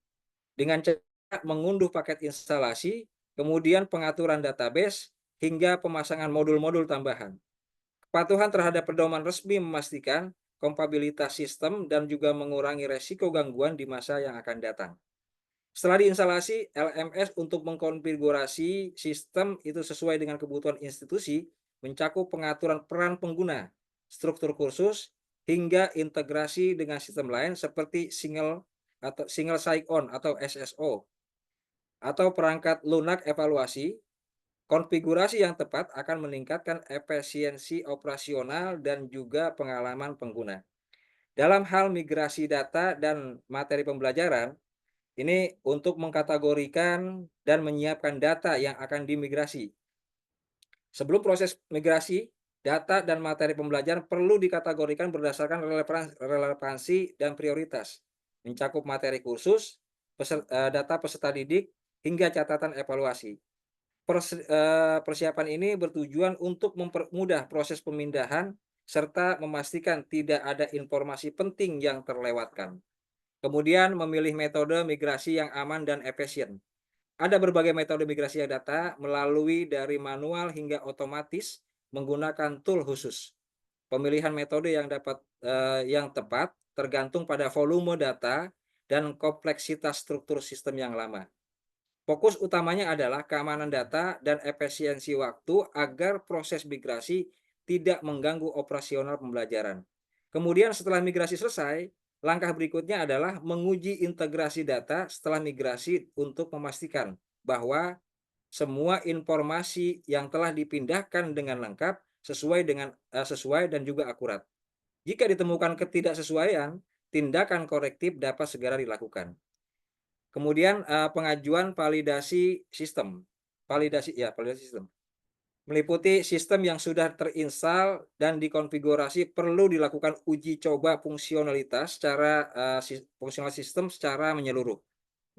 Dengan cara mengunduh paket instalasi, kemudian pengaturan database, hingga pemasangan modul-modul tambahan. Kepatuhan terhadap pedoman resmi memastikan kompatibilitas sistem dan juga mengurangi resiko gangguan di masa yang akan datang. Setelah diinstalasi, LMS untuk mengkonfigurasi sistem itu sesuai dengan kebutuhan institusi, mencakup pengaturan peran pengguna, struktur kursus, hingga integrasi dengan sistem lain seperti single sign-on atau SSO, atau perangkat lunak evaluasi. Konfigurasi yang tepat akan meningkatkan efisiensi operasional dan juga pengalaman pengguna. Dalam hal migrasi data dan materi pembelajaran, ini untuk mengkategorikan dan menyiapkan data yang akan dimigrasi. Sebelum proses migrasi, data dan materi pembelajaran perlu dikategorikan berdasarkan relevansi dan prioritas, mencakup materi kursus, data peserta didik, hingga catatan evaluasi. Persiapan ini bertujuan untuk mempermudah proses pemindahan serta memastikan tidak ada informasi penting yang terlewatkan. Kemudian memilih metode migrasi yang aman dan efisien. Ada berbagai metode migrasi data melalui dari manual hingga otomatis menggunakan tool khusus. Pemilihan metode yang tepat tergantung pada volume data dan kompleksitas struktur sistem yang lama. Fokus utamanya adalah keamanan data dan efisiensi waktu agar proses migrasi tidak mengganggu operasional pembelajaran. Kemudian setelah migrasi selesai, langkah berikutnya adalah menguji integrasi data setelah migrasi untuk memastikan bahwa semua informasi yang telah dipindahkan dengan lengkap sesuai dan juga akurat. Jika ditemukan ketidaksesuaian, tindakan korektif dapat segera dilakukan. Kemudian pengajuan validasi sistem. Validasi sistem. Meliputi sistem yang sudah terinstal dan dikonfigurasi perlu dilakukan uji coba fungsionalitas fungsional sistem secara menyeluruh.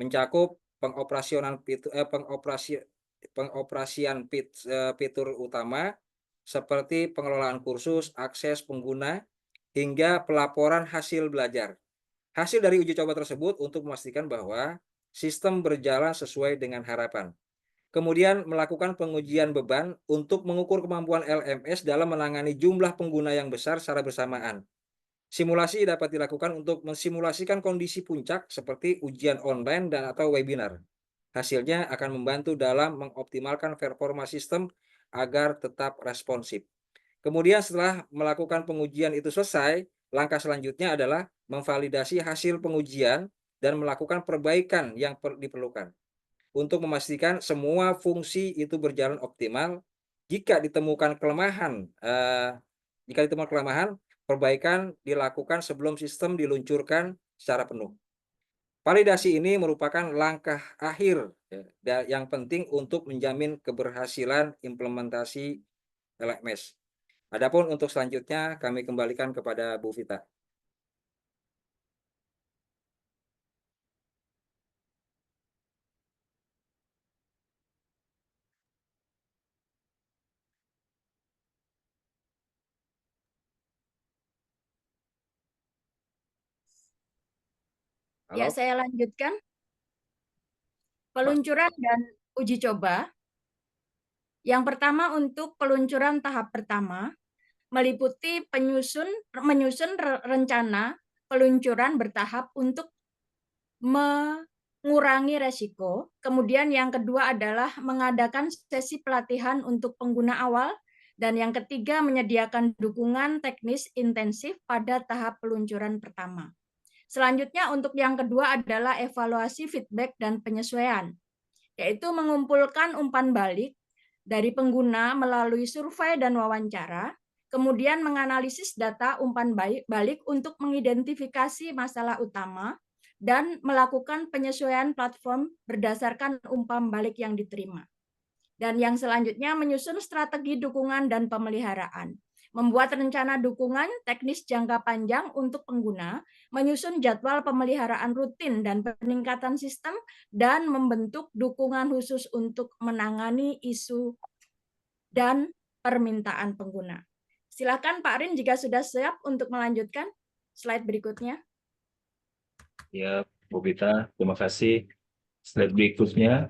Mencakup pengoperasian fitur utama seperti pengelolaan kursus, akses pengguna, hingga pelaporan hasil belajar. Hasil dari uji coba tersebut untuk memastikan bahwa sistem berjalan sesuai dengan harapan. Kemudian melakukan pengujian beban untuk mengukur kemampuan LMS dalam menangani jumlah pengguna yang besar secara bersamaan. Simulasi dapat dilakukan untuk mensimulasikan kondisi puncak seperti ujian online dan atau webinar. Hasilnya akan membantu dalam mengoptimalkan performa sistem agar tetap responsif. Kemudian setelah melakukan pengujian itu selesai, langkah selanjutnya adalah memvalidasi hasil pengujian dan melakukan perbaikan yang diperlukan untuk memastikan semua fungsi itu berjalan optimal. Jika ditemukan kelemahan, perbaikan dilakukan sebelum sistem diluncurkan secara penuh. Validasi ini merupakan langkah akhir yang penting untuk menjamin keberhasilan implementasi LMS. Adapun untuk selanjutnya kami kembalikan kepada Bu Vita. Ya, Halo? saya lanjutkan. Peluncuran dan uji coba. Yang pertama untuk peluncuran tahap pertama meliputi menyusun rencana peluncuran bertahap untuk mengurangi resiko. Kemudian yang kedua adalah mengadakan sesi pelatihan untuk pengguna awal. Dan yang ketiga menyediakan dukungan teknis intensif pada tahap peluncuran pertama. Selanjutnya untuk yang kedua adalah evaluasi feedback dan penyesuaian, yaitu mengumpulkan umpan balik dari pengguna melalui survei dan wawancara, kemudian menganalisis data umpan balik untuk mengidentifikasi masalah utama, dan melakukan penyesuaian platform berdasarkan umpan balik yang diterima. Dan yang selanjutnya menyusun strategi dukungan dan pemeliharaan. Membuat rencana dukungan teknis jangka panjang untuk pengguna, menyusun jadwal pemeliharaan rutin dan peningkatan sistem, dan membentuk dukungan khusus untuk menangani isu dan permintaan pengguna. Silakan Pak Rin jika sudah siap untuk melanjutkan slide berikutnya. Ya, Bu Vita, terima kasih. Slide berikutnya.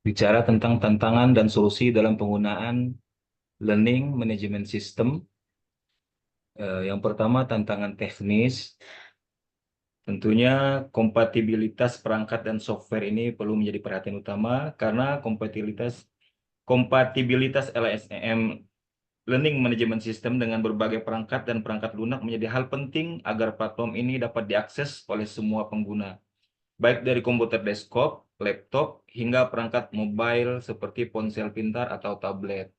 Bicara tentang tantangan dan solusi dalam penggunaan Learning Management System. Yang pertama, tantangan teknis. Tentunya kompatibilitas perangkat dan software ini perlu menjadi perhatian utama karena kompatibilitas LSM Learning Management System dengan berbagai perangkat dan perangkat lunak menjadi hal penting agar platform ini dapat diakses oleh semua pengguna, baik dari komputer desktop, laptop, hingga perangkat mobile seperti ponsel pintar atau tablet.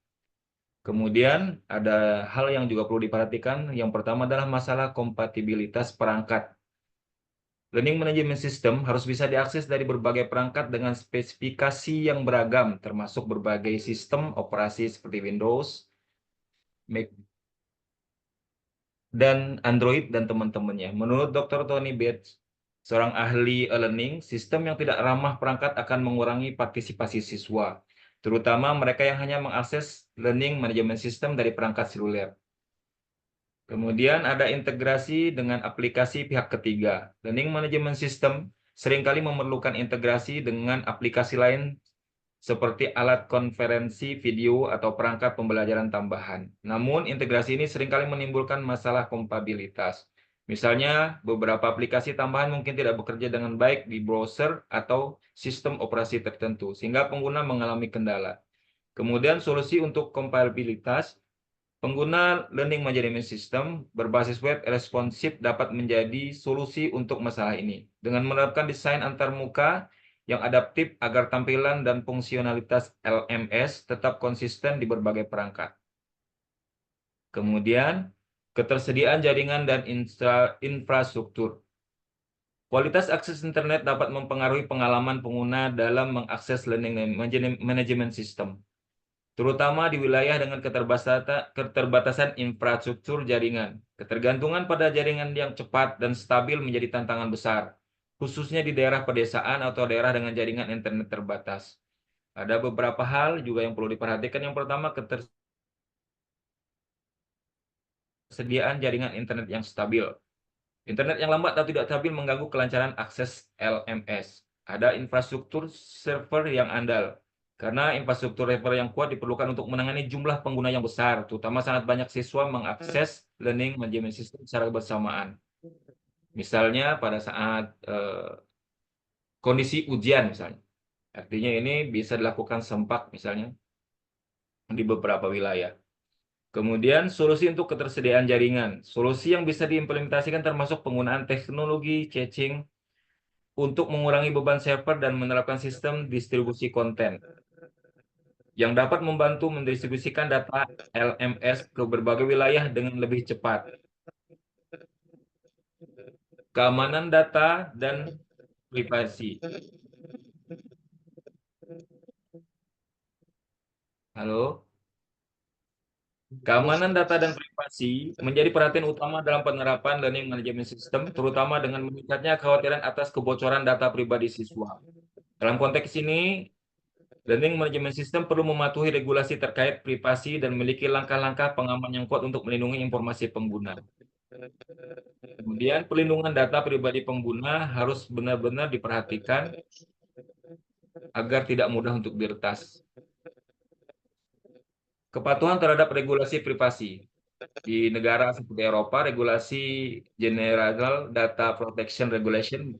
Kemudian ada hal yang juga perlu diperhatikan. Yang pertama adalah masalah kompatibilitas perangkat. Learning Management System harus bisa diakses dari berbagai perangkat dengan spesifikasi yang beragam, termasuk berbagai sistem operasi seperti Windows, Mac, dan Android dan teman-temannya. Menurut Dr. Tony Bates, seorang ahli e-learning, sistem yang tidak ramah perangkat akan mengurangi partisipasi siswa, terutama mereka yang hanya mengakses Learning Management System dari perangkat seluler. Kemudian ada integrasi dengan aplikasi pihak ketiga. Learning Management System seringkali memerlukan integrasi dengan aplikasi lain seperti alat konferensi video atau perangkat pembelajaran tambahan. Namun, integrasi ini seringkali menimbulkan masalah kompatibilitas. Misalnya, beberapa aplikasi tambahan mungkin tidak bekerja dengan baik di browser atau sistem operasi tertentu, sehingga pengguna mengalami kendala. Kemudian, solusi untuk kompatibilitas. Pengguna Learning Management System berbasis web responsif dapat menjadi solusi untuk masalah ini dengan menerapkan desain antarmuka yang adaptif agar tampilan dan fungsionalitas LMS tetap konsisten di berbagai perangkat. Kemudian, ketersediaan jaringan dan infrastruktur. Kualitas akses internet dapat mempengaruhi pengalaman pengguna dalam mengakses Learning Management System, terutama di wilayah dengan keterbatasan infrastruktur jaringan. Ketergantungan pada jaringan yang cepat dan stabil menjadi tantangan besar, khususnya di daerah pedesaan atau daerah dengan jaringan internet terbatas. Ada beberapa hal juga yang perlu diperhatikan. Yang pertama, ketersediaan jaringan internet yang stabil. Internet yang lambat atau tidak stabil mengganggu kelancaran akses LMS. Ada infrastruktur server yang andal. Karena infrastruktur server yang kuat diperlukan untuk menangani jumlah pengguna yang besar, terutama sangat banyak siswa mengakses Learning Management System secara bersamaan. Misalnya pada saat kondisi ujian misalnya. Artinya ini bisa dilakukan sempak misalnya di beberapa wilayah. Kemudian solusi untuk ketersediaan jaringan. Solusi yang bisa diimplementasikan termasuk penggunaan teknologi caching untuk mengurangi beban server dan menerapkan sistem distribusi konten yang dapat membantu mendistribusikan data LMS ke berbagai wilayah dengan lebih cepat. Keamanan data dan privasi. Halo? Keamanan data dan privasi menjadi perhatian utama dalam penerapan Learning Management System, terutama dengan meningkatnya kekhawatiran atas kebocoran data pribadi siswa. Dalam konteks ini, Learning Management System perlu mematuhi regulasi terkait privasi dan memiliki langkah-langkah pengaman yang kuat untuk melindungi informasi pengguna. Kemudian pelindungan data pribadi pengguna harus benar-benar diperhatikan agar tidak mudah untuk diretas. Kepatuhan terhadap regulasi privasi. Di negara seperti Eropa, regulasi General Data Protection Regulation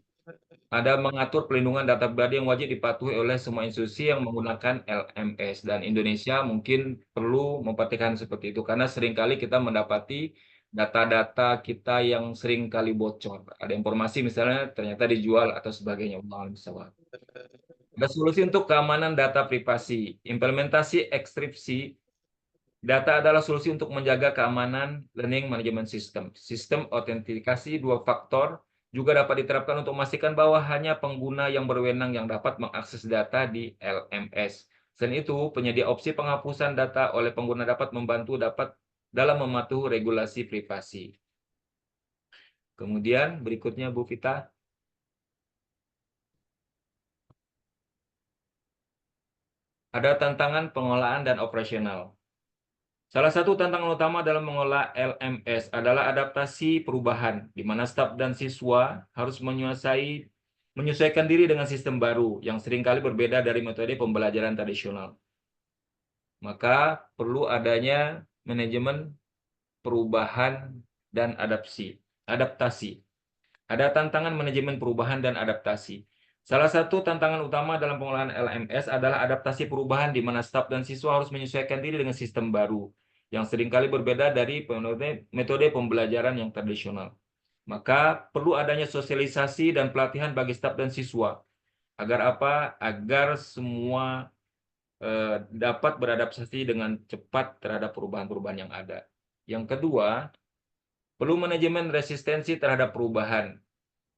ada mengatur pelindungan data pribadi yang wajib dipatuhi oleh semua institusi yang menggunakan LMS. Dan Indonesia mungkin perlu memperhatikan seperti itu, karena seringkali kita mendapati data-data kita yang seringkali bocor. Ada informasi misalnya ternyata dijual atau sebagainya. Ada solusi untuk keamanan data privasi. Implementasi ekskripsi data adalah solusi untuk menjaga keamanan learning management system. Sistem autentikasi dua faktor juga dapat diterapkan untuk memastikan bahwa hanya pengguna yang berwenang yang dapat mengakses data di LMS. Selain itu, penyedia opsi penghapusan data oleh pengguna dapat membantu dalam mematuhi regulasi privasi. Kemudian berikutnya Bu Vita. Ada tantangan pengelolaan dan operasional. Salah satu tantangan utama dalam mengelola LMS adalah adaptasi perubahan, di mana staf dan siswa harus menyesuaikan diri dengan sistem baru yang seringkali berbeda dari metode pembelajaran tradisional. Maka perlu adanya manajemen perubahan dan adaptasi. Ada tantangan manajemen perubahan dan adaptasi. Salah satu tantangan utama dalam pengelolaan LMS adalah adaptasi perubahan di mana staf dan siswa harus menyesuaikan diri dengan sistem baru yang seringkali berbeda dari metode pembelajaran yang tradisional. Maka perlu adanya sosialisasi dan pelatihan bagi staf dan siswa. Agar apa? Agar semua dapat beradaptasi dengan cepat terhadap perubahan-perubahan yang ada. Yang kedua, perlu manajemen resistensi terhadap perubahan.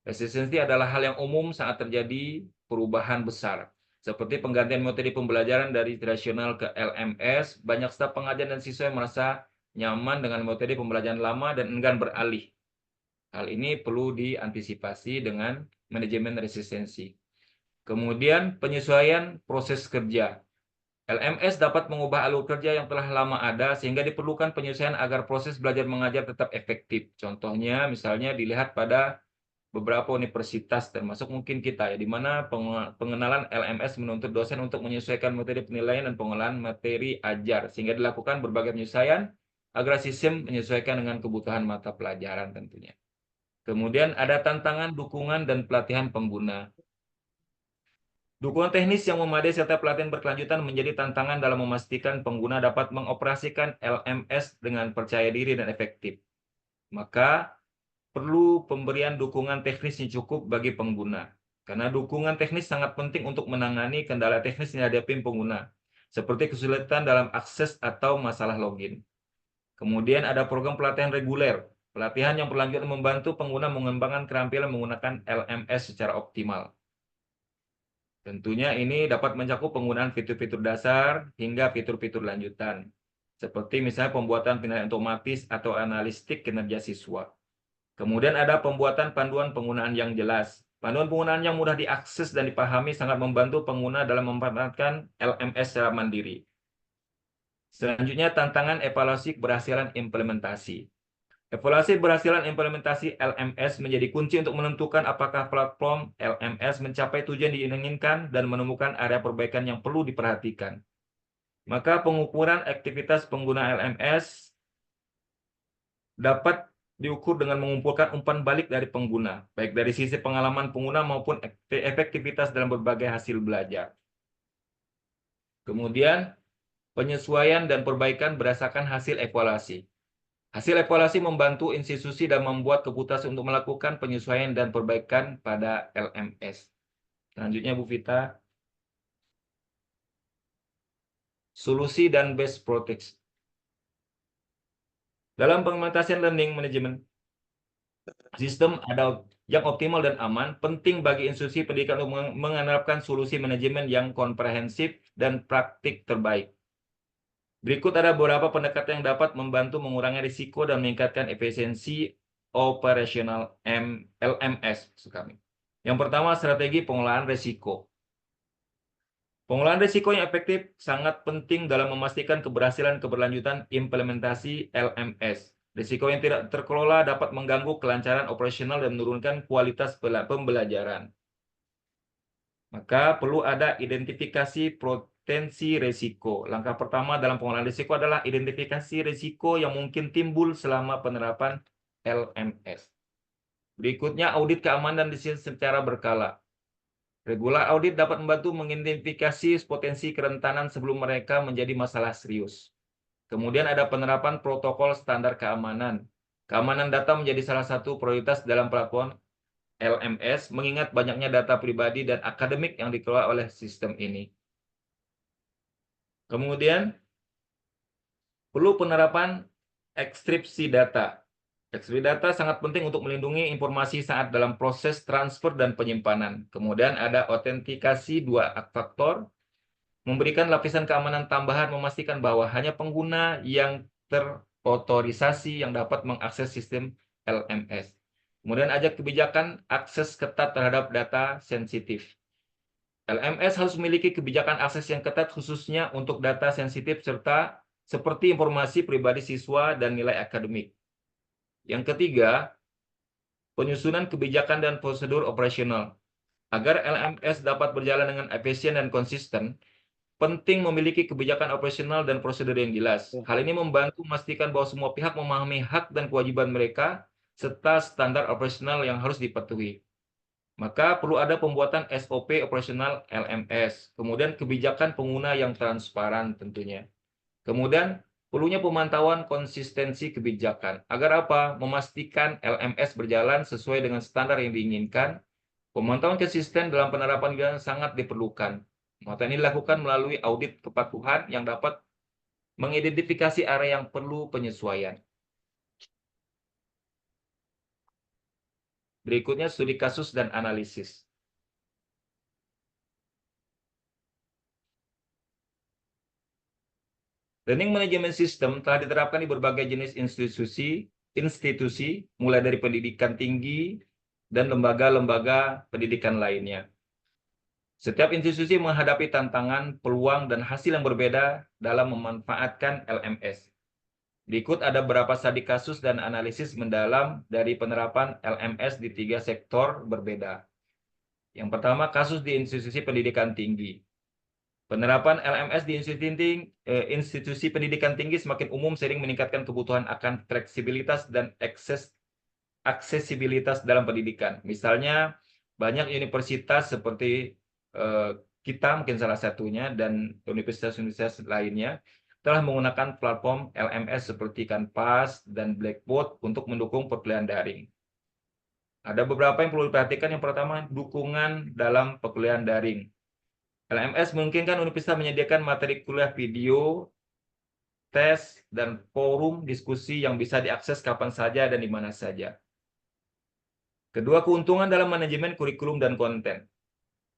Resistensi adalah hal yang umum saat terjadi perubahan besar. Seperti penggantian metode pembelajaran dari tradisional ke LMS, banyak staf pengajar dan siswa yang merasa nyaman dengan metode pembelajaran lama dan enggan beralih. Hal ini perlu diantisipasi dengan manajemen resistensi. Kemudian penyesuaian proses kerja. LMS dapat mengubah alur kerja yang telah lama ada sehingga diperlukan penyesuaian agar proses belajar mengajar tetap efektif. Contohnya misalnya dilihat pada beberapa universitas termasuk mungkin kita ya, di mana pengenalan LMS menuntut dosen untuk menyesuaikan metode penilaian dan pengolahan materi ajar sehingga dilakukan berbagai penyesuaian agar sistem menyesuaikan dengan kebutuhan mata pelajaran tentunya. Kemudian ada tantangan dukungan dan pelatihan pengguna. Dukungan teknis yang memadai serta pelatihan berkelanjutan menjadi tantangan dalam memastikan pengguna dapat mengoperasikan LMS dengan percaya diri dan efektif. Maka perlu pemberian dukungan teknis yang cukup bagi pengguna. Karena dukungan teknis sangat penting untuk menangani kendala teknis yang dihadapi pengguna, seperti kesulitan dalam akses atau masalah login. Kemudian ada program pelatihan reguler. Pelatihan yang berlanjut membantu pengguna mengembangkan keterampilan menggunakan LMS secara optimal. Tentunya ini dapat mencakup penggunaan fitur-fitur dasar hingga fitur-fitur lanjutan, seperti misalnya pembuatan penilaian otomatis atau analistik kinerja siswa. Kemudian ada pembuatan panduan penggunaan yang jelas. Panduan penggunaan yang mudah diakses dan dipahami sangat membantu pengguna dalam memanfaatkan LMS secara mandiri. Selanjutnya, tantangan evaluasi keberhasilan implementasi. Evaluasi keberhasilan implementasi LMS menjadi kunci untuk menentukan apakah platform LMS mencapai tujuan diinginkan dan menemukan area perbaikan yang perlu diperhatikan. Maka pengukuran aktivitas pengguna LMS dapat diukur dengan mengumpulkan umpan balik dari pengguna, baik dari sisi pengalaman pengguna maupun efektivitas dalam berbagai hasil belajar. Kemudian, penyesuaian dan perbaikan berdasarkan hasil evaluasi. Hasil evaluasi membantu institusi dan membuat keputusan untuk melakukan penyesuaian dan perbaikan pada LMS. Selanjutnya, Bu Vita. Solusi dan best practice. Dalam pengimplementasian learning management sistem ada yang optimal dan aman, penting bagi institusi pendidikan untuk mengandalkan solusi manajemen yang komprehensif dan praktik terbaik. Berikut ada beberapa pendekatan yang dapat membantu mengurangi risiko dan meningkatkan efisiensi operasional LMS. Yang pertama, strategi pengelolaan risiko. Pengolahan risiko yang efektif sangat penting dalam memastikan keberhasilan keberlanjutan implementasi LMS. Risiko yang tidak terkelola dapat mengganggu kelancaran operasional dan menurunkan kualitas pembelajaran. Maka perlu ada identifikasi potensi risiko. Langkah pertama dalam pengolahan risiko adalah identifikasi risiko yang mungkin timbul selama penerapan LMS. Berikutnya, audit keamanan dan desain secara berkala. Regular audit dapat membantu mengidentifikasi potensi kerentanan sebelum mereka menjadi masalah serius. Kemudian ada penerapan protokol standar keamanan. Keamanan data menjadi salah satu prioritas dalam platform LMS, mengingat banyaknya data pribadi dan akademik yang dikelola oleh sistem ini. Kemudian, perlu penerapan ekskripsi data. Ekskripsi data sangat penting untuk melindungi informasi saat dalam proses transfer dan penyimpanan. Kemudian ada autentikasi 2 faktor, memberikan lapisan keamanan tambahan, memastikan bahwa hanya pengguna yang terotorisasi yang dapat mengakses sistem LMS. Kemudian ada kebijakan akses ketat terhadap data sensitif. LMS harus memiliki kebijakan akses yang ketat khususnya untuk data sensitif serta seperti informasi pribadi siswa dan nilai akademik. Yang ketiga, penyusunan kebijakan dan prosedur operasional. Agar LMS dapat berjalan dengan efisien dan konsisten, penting memiliki kebijakan operasional dan prosedur yang jelas. Hal ini membantu memastikan bahwa semua pihak memahami hak dan kewajiban mereka, serta standar operasional yang harus dipatuhi. Maka perlu ada pembuatan SOP operasional LMS, kemudian kebijakan pengguna yang transparan tentunya. Kemudian perlunya pemantauan konsistensi kebijakan. Agar apa? Memastikan LMS berjalan sesuai dengan standar yang diinginkan. Pemantauan konsisten dalam penerapan kebijakan sangat diperlukan. Pemantauan ini dilakukan melalui audit kepatuhan yang dapat mengidentifikasi area yang perlu penyesuaian. Berikutnya studi kasus dan analisis. Learning Management System telah diterapkan di berbagai jenis institusi, mulai dari pendidikan tinggi dan lembaga-lembaga pendidikan lainnya. Setiap institusi menghadapi tantangan, peluang, dan hasil yang berbeda dalam memanfaatkan LMS. Berikut ada beberapa studi kasus dan analisis mendalam dari penerapan LMS di 3 sektor berbeda. Yang pertama, kasus di institusi pendidikan tinggi. Penerapan LMS di institusi pendidikan tinggi semakin umum, sering meningkatkan kebutuhan akan fleksibilitas dan aksesibilitas dalam pendidikan. Misalnya, banyak universitas seperti kita mungkin salah satunya, dan universitas-universitas lainnya telah menggunakan platform LMS seperti Canvas dan Blackboard untuk mendukung perkuliahan daring. Ada beberapa yang perlu diperhatikan. Yang pertama, dukungan dalam perkuliahan daring. LMS memungkinkan universitas menyediakan materi kuliah video, tes, dan forum diskusi yang bisa diakses kapan saja dan di mana saja. Kedua, keuntungan dalam manajemen kurikulum dan konten.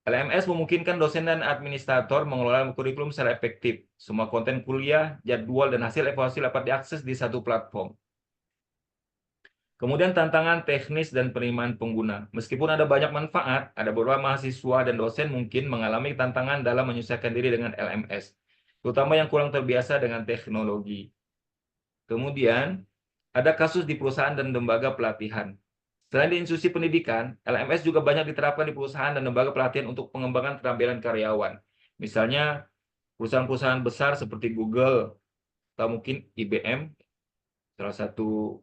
LMS memungkinkan dosen dan administrator mengelola kurikulum secara efektif. Semua konten kuliah, jadwal, dan hasil evaluasi dapat diakses di satu platform. Kemudian tantangan teknis dan penerimaan pengguna. Meskipun ada banyak manfaat, ada beberapa mahasiswa dan dosen mungkin mengalami tantangan dalam menyesuaikan diri dengan LMS, terutama yang kurang terbiasa dengan teknologi. Kemudian, ada kasus di perusahaan dan lembaga pelatihan. Selain di institusi pendidikan, LMS juga banyak diterapkan di perusahaan dan lembaga pelatihan untuk pengembangan keterampilan karyawan. Misalnya, perusahaan-perusahaan besar seperti Google atau mungkin IBM, salah satu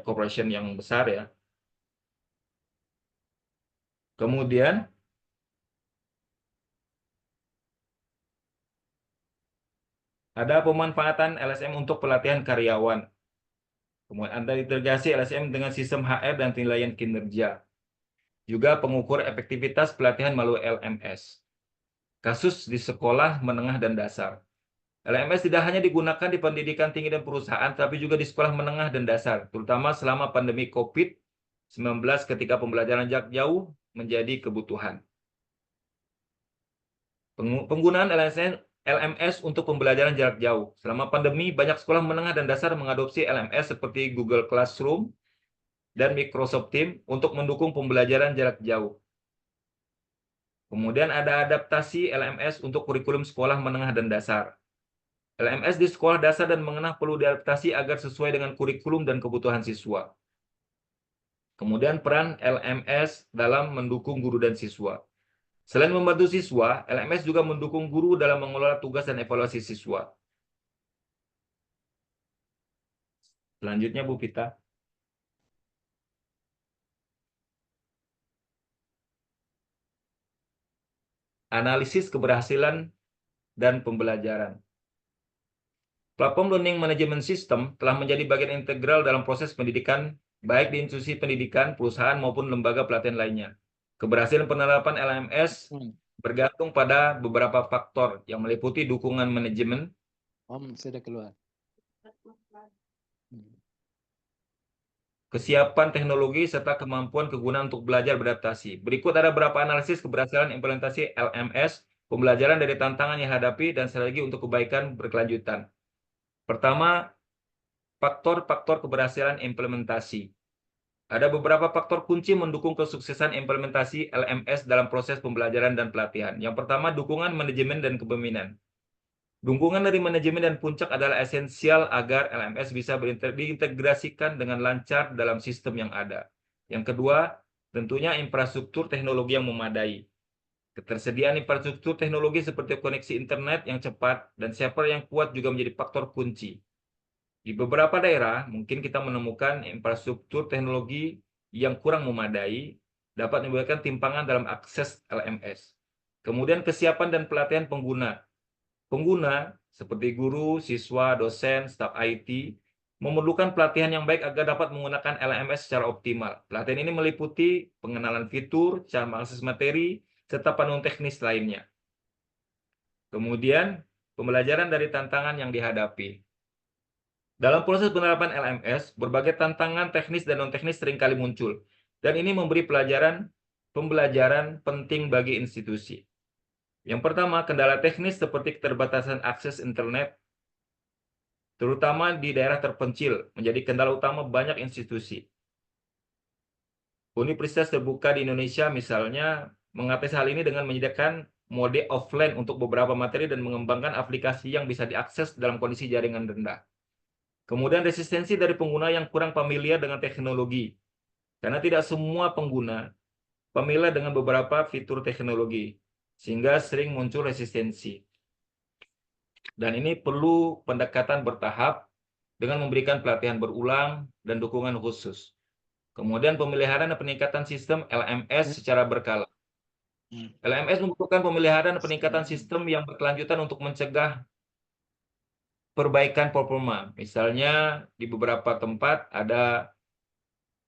corporation yang besar ya. Kemudian ada pemanfaatan LSM untuk pelatihan karyawan. Kemudian ada integrasi LSM dengan sistem HR dan penilaian kinerja. Juga pengukur efektivitas pelatihan melalui LMS. Kasus di sekolah menengah dan dasar. LMS tidak hanya digunakan di pendidikan tinggi dan perusahaan, tapi juga di sekolah menengah dan dasar, terutama selama pandemi COVID-19 ketika pembelajaran jarak jauh menjadi kebutuhan. Penggunaan LMS untuk pembelajaran jarak jauh. Selama pandemi, banyak sekolah menengah dan dasar mengadopsi LMS seperti Google Classroom dan Microsoft Teams untuk mendukung pembelajaran jarak jauh. Kemudian ada adaptasi LMS untuk kurikulum sekolah menengah dan dasar. LMS di sekolah dasar dan menengah perlu diadaptasi agar sesuai dengan kurikulum dan kebutuhan siswa. Kemudian peran LMS dalam mendukung guru dan siswa. Selain membantu siswa, LMS juga mendukung guru dalam mengelola tugas dan evaluasi siswa. Selanjutnya, Bu Pita. Analisis keberhasilan dan pembelajaran. Platform Learning Management System telah menjadi bagian integral dalam proses pendidikan, baik di institusi pendidikan, perusahaan, maupun lembaga pelatihan lainnya. Keberhasilan penerapan LMS bergantung pada beberapa faktor yang meliputi dukungan manajemen, sudah keluar. kesiapan teknologi, serta kemampuan kegunaan untuk belajar beradaptasi. Berikut ada beberapa analisis keberhasilan implementasi LMS, pembelajaran dari tantangan yang hadapi, dan strategi untuk kebaikan berkelanjutan. Pertama, faktor-faktor keberhasilan implementasi. Ada beberapa faktor kunci mendukung kesuksesan implementasi LMS dalam proses pembelajaran dan pelatihan. Yang pertama, dukungan manajemen dan kepemimpinan. Dukungan dari manajemen dan puncak adalah esensial agar LMS bisa diintegrasikan dengan lancar dalam sistem yang ada. Yang kedua, tentunya infrastruktur teknologi yang memadai. Ketersediaan infrastruktur teknologi seperti koneksi internet yang cepat dan server yang kuat juga menjadi faktor kunci. Di beberapa daerah, mungkin kita menemukan infrastruktur teknologi yang kurang memadai, dapat menyebabkan timpangan dalam akses LMS. Kemudian kesiapan dan pelatihan pengguna. Pengguna, seperti guru, siswa, dosen, staf IT, memerlukan pelatihan yang baik agar dapat menggunakan LMS secara optimal. Pelatihan ini meliputi pengenalan fitur, cara mengakses materi, serta panduan teknis lainnya. Kemudian, pembelajaran dari tantangan yang dihadapi. Dalam proses penerapan LMS, berbagai tantangan teknis dan non-teknis seringkali muncul, dan ini memberi pembelajaran penting bagi institusi. Yang pertama, kendala teknis seperti keterbatasan akses internet, terutama di daerah terpencil, menjadi kendala utama banyak institusi. Universitas terbuka di Indonesia misalnya mengatasi hal ini dengan menyediakan mode offline untuk beberapa materi dan mengembangkan aplikasi yang bisa diakses dalam kondisi jaringan rendah. Kemudian resistensi dari pengguna yang kurang familiar dengan teknologi, karena tidak semua pengguna familiar dengan beberapa fitur teknologi, sehingga sering muncul resistensi. Dan ini perlu pendekatan bertahap dengan memberikan pelatihan berulang dan dukungan khusus. Kemudian pemeliharaan dan peningkatan sistem LMS secara berkala. LMS membutuhkan pemeliharaan dan peningkatan sistem yang berkelanjutan untuk mencegah perbaikan performa. Misalnya di beberapa tempat ada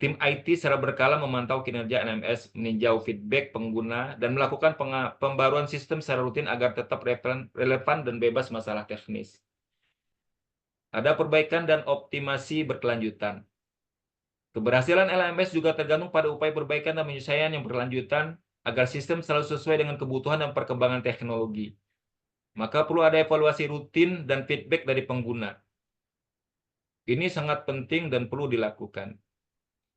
tim IT secara berkala memantau kinerja LMS, meninjau feedback pengguna, dan melakukan pembaruan sistem secara rutin agar tetap relevan dan bebas masalah teknis. Ada perbaikan dan optimasi berkelanjutan. Keberhasilan LMS juga tergantung pada upaya perbaikan dan penyesuaian yang berkelanjutan agar sistem selalu sesuai dengan kebutuhan dan perkembangan teknologi. Maka perlu ada evaluasi rutin dan feedback dari pengguna. Ini sangat penting dan perlu dilakukan.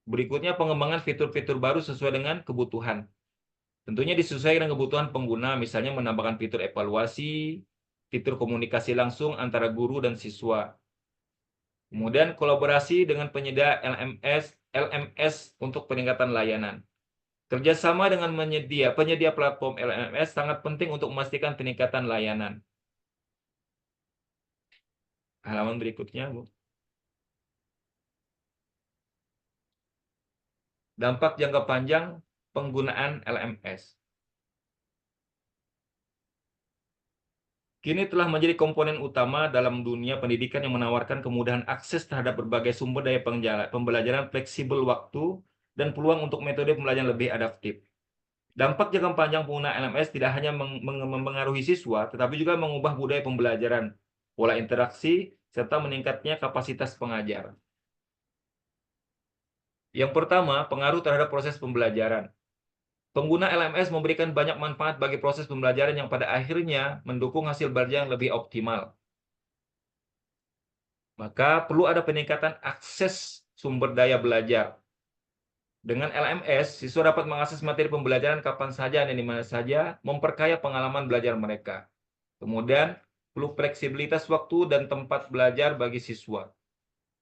Berikutnya, pengembangan fitur-fitur baru sesuai dengan kebutuhan. Tentunya disesuaikan dengan kebutuhan pengguna, misalnya menambahkan fitur evaluasi, fitur komunikasi langsung antara guru dan siswa. Kemudian kolaborasi dengan penyedia LMS untuk peningkatan layanan. Kerjasama dengan penyedia platform LMS sangat penting untuk memastikan peningkatan layanan. Halaman berikutnya, Bu. Dampak jangka panjang penggunaan LMS. Kini telah menjadi komponen utama dalam dunia pendidikan yang menawarkan kemudahan akses terhadap berbagai sumber daya pembelajaran fleksibel waktu dan peluang untuk metode pembelajaran lebih adaptif. Dampak jangka panjang penggunaan LMS tidak hanya mempengaruhi siswa, tetapi juga mengubah budaya pembelajaran, pola interaksi, serta meningkatnya kapasitas pengajar. Yang pertama, pengaruh terhadap proses pembelajaran. Pengguna LMS memberikan banyak manfaat bagi proses pembelajaran yang pada akhirnya mendukung hasil belajar yang lebih optimal. Maka perlu ada peningkatan akses sumber daya belajar Dengan LMS, siswa dapat mengakses materi pembelajaran kapan saja dan di mana saja, memperkaya pengalaman belajar mereka. Kemudian, perlu fleksibilitas waktu dan tempat belajar bagi siswa.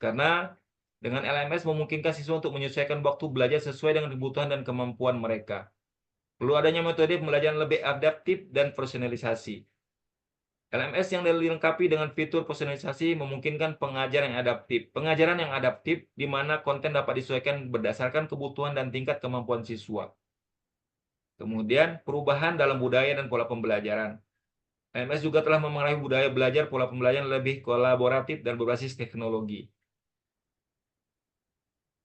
Karena dengan LMS memungkinkan siswa untuk menyesuaikan waktu belajar sesuai dengan kebutuhan dan kemampuan mereka. Perlu adanya metode pembelajaran lebih adaptif dan personalisasi. LMS yang dilengkapi dengan fitur personalisasi memungkinkan pengajaran yang adaptif. Pengajaran yang adaptif di mana konten dapat disesuaikan berdasarkan kebutuhan dan tingkat kemampuan siswa. Kemudian, perubahan dalam budaya dan pola pembelajaran. LMS juga telah memengaruhi budaya belajar pola pembelajaran lebih kolaboratif dan berbasis teknologi.